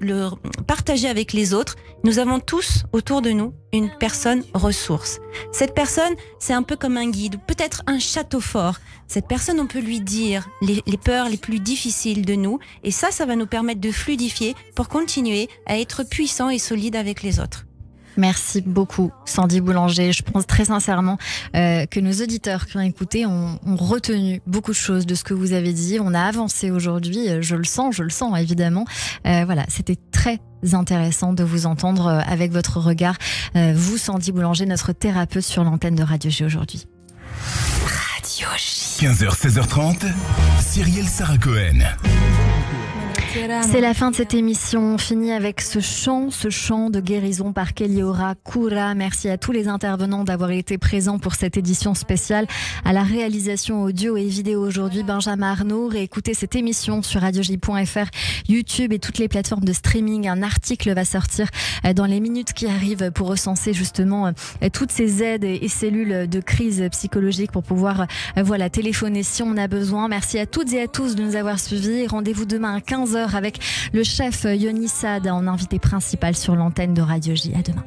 partager avec les autres? Nous avons tous autour de nous une personne ressource. Cette personne, c'est un peu comme un guide, ou peut-être un château fort. Cette personne, on peut lui dire les peurs les plus difficiles de nous, et ça va nous permettre de fluidifier pour continuer à être puissant et solide avec les autres. Merci beaucoup, Sandy Boulanger. Je pense très sincèrement que nos auditeurs qui ont écouté ont retenu beaucoup de choses de ce que vous avez dit. On a avancé aujourd'hui, je le sens évidemment. Voilà, c'était très intéressant de vous entendre avec votre regard. Vous, Sandy Boulanger, notre thérapeute sur l'antenne de Radio J aujourd'hui. Radio J. 15h, 16h30, Cyrielle Sarah Cohen. C'est la fin de cette émission. On finit avec ce chant de guérison par Keliora Kura. Merci à tous les intervenants d'avoir été présents pour cette édition spéciale. À la réalisation audio et vidéo aujourd'hui, Benjamin Arnaud. Réécoutez cette émission sur radioj.fr, YouTube et toutes les plateformes de streaming. Un article va sortir dans les minutes qui arrivent pour recenser justement toutes ces aides et cellules de crise psychologique pour pouvoir téléphoner si on a besoin. Merci à toutes et à tous de nous avoir suivis. Rendez-vous demain à 15h avec le chef Yoni Saad en invité principal sur l'antenne de Radio J. À demain.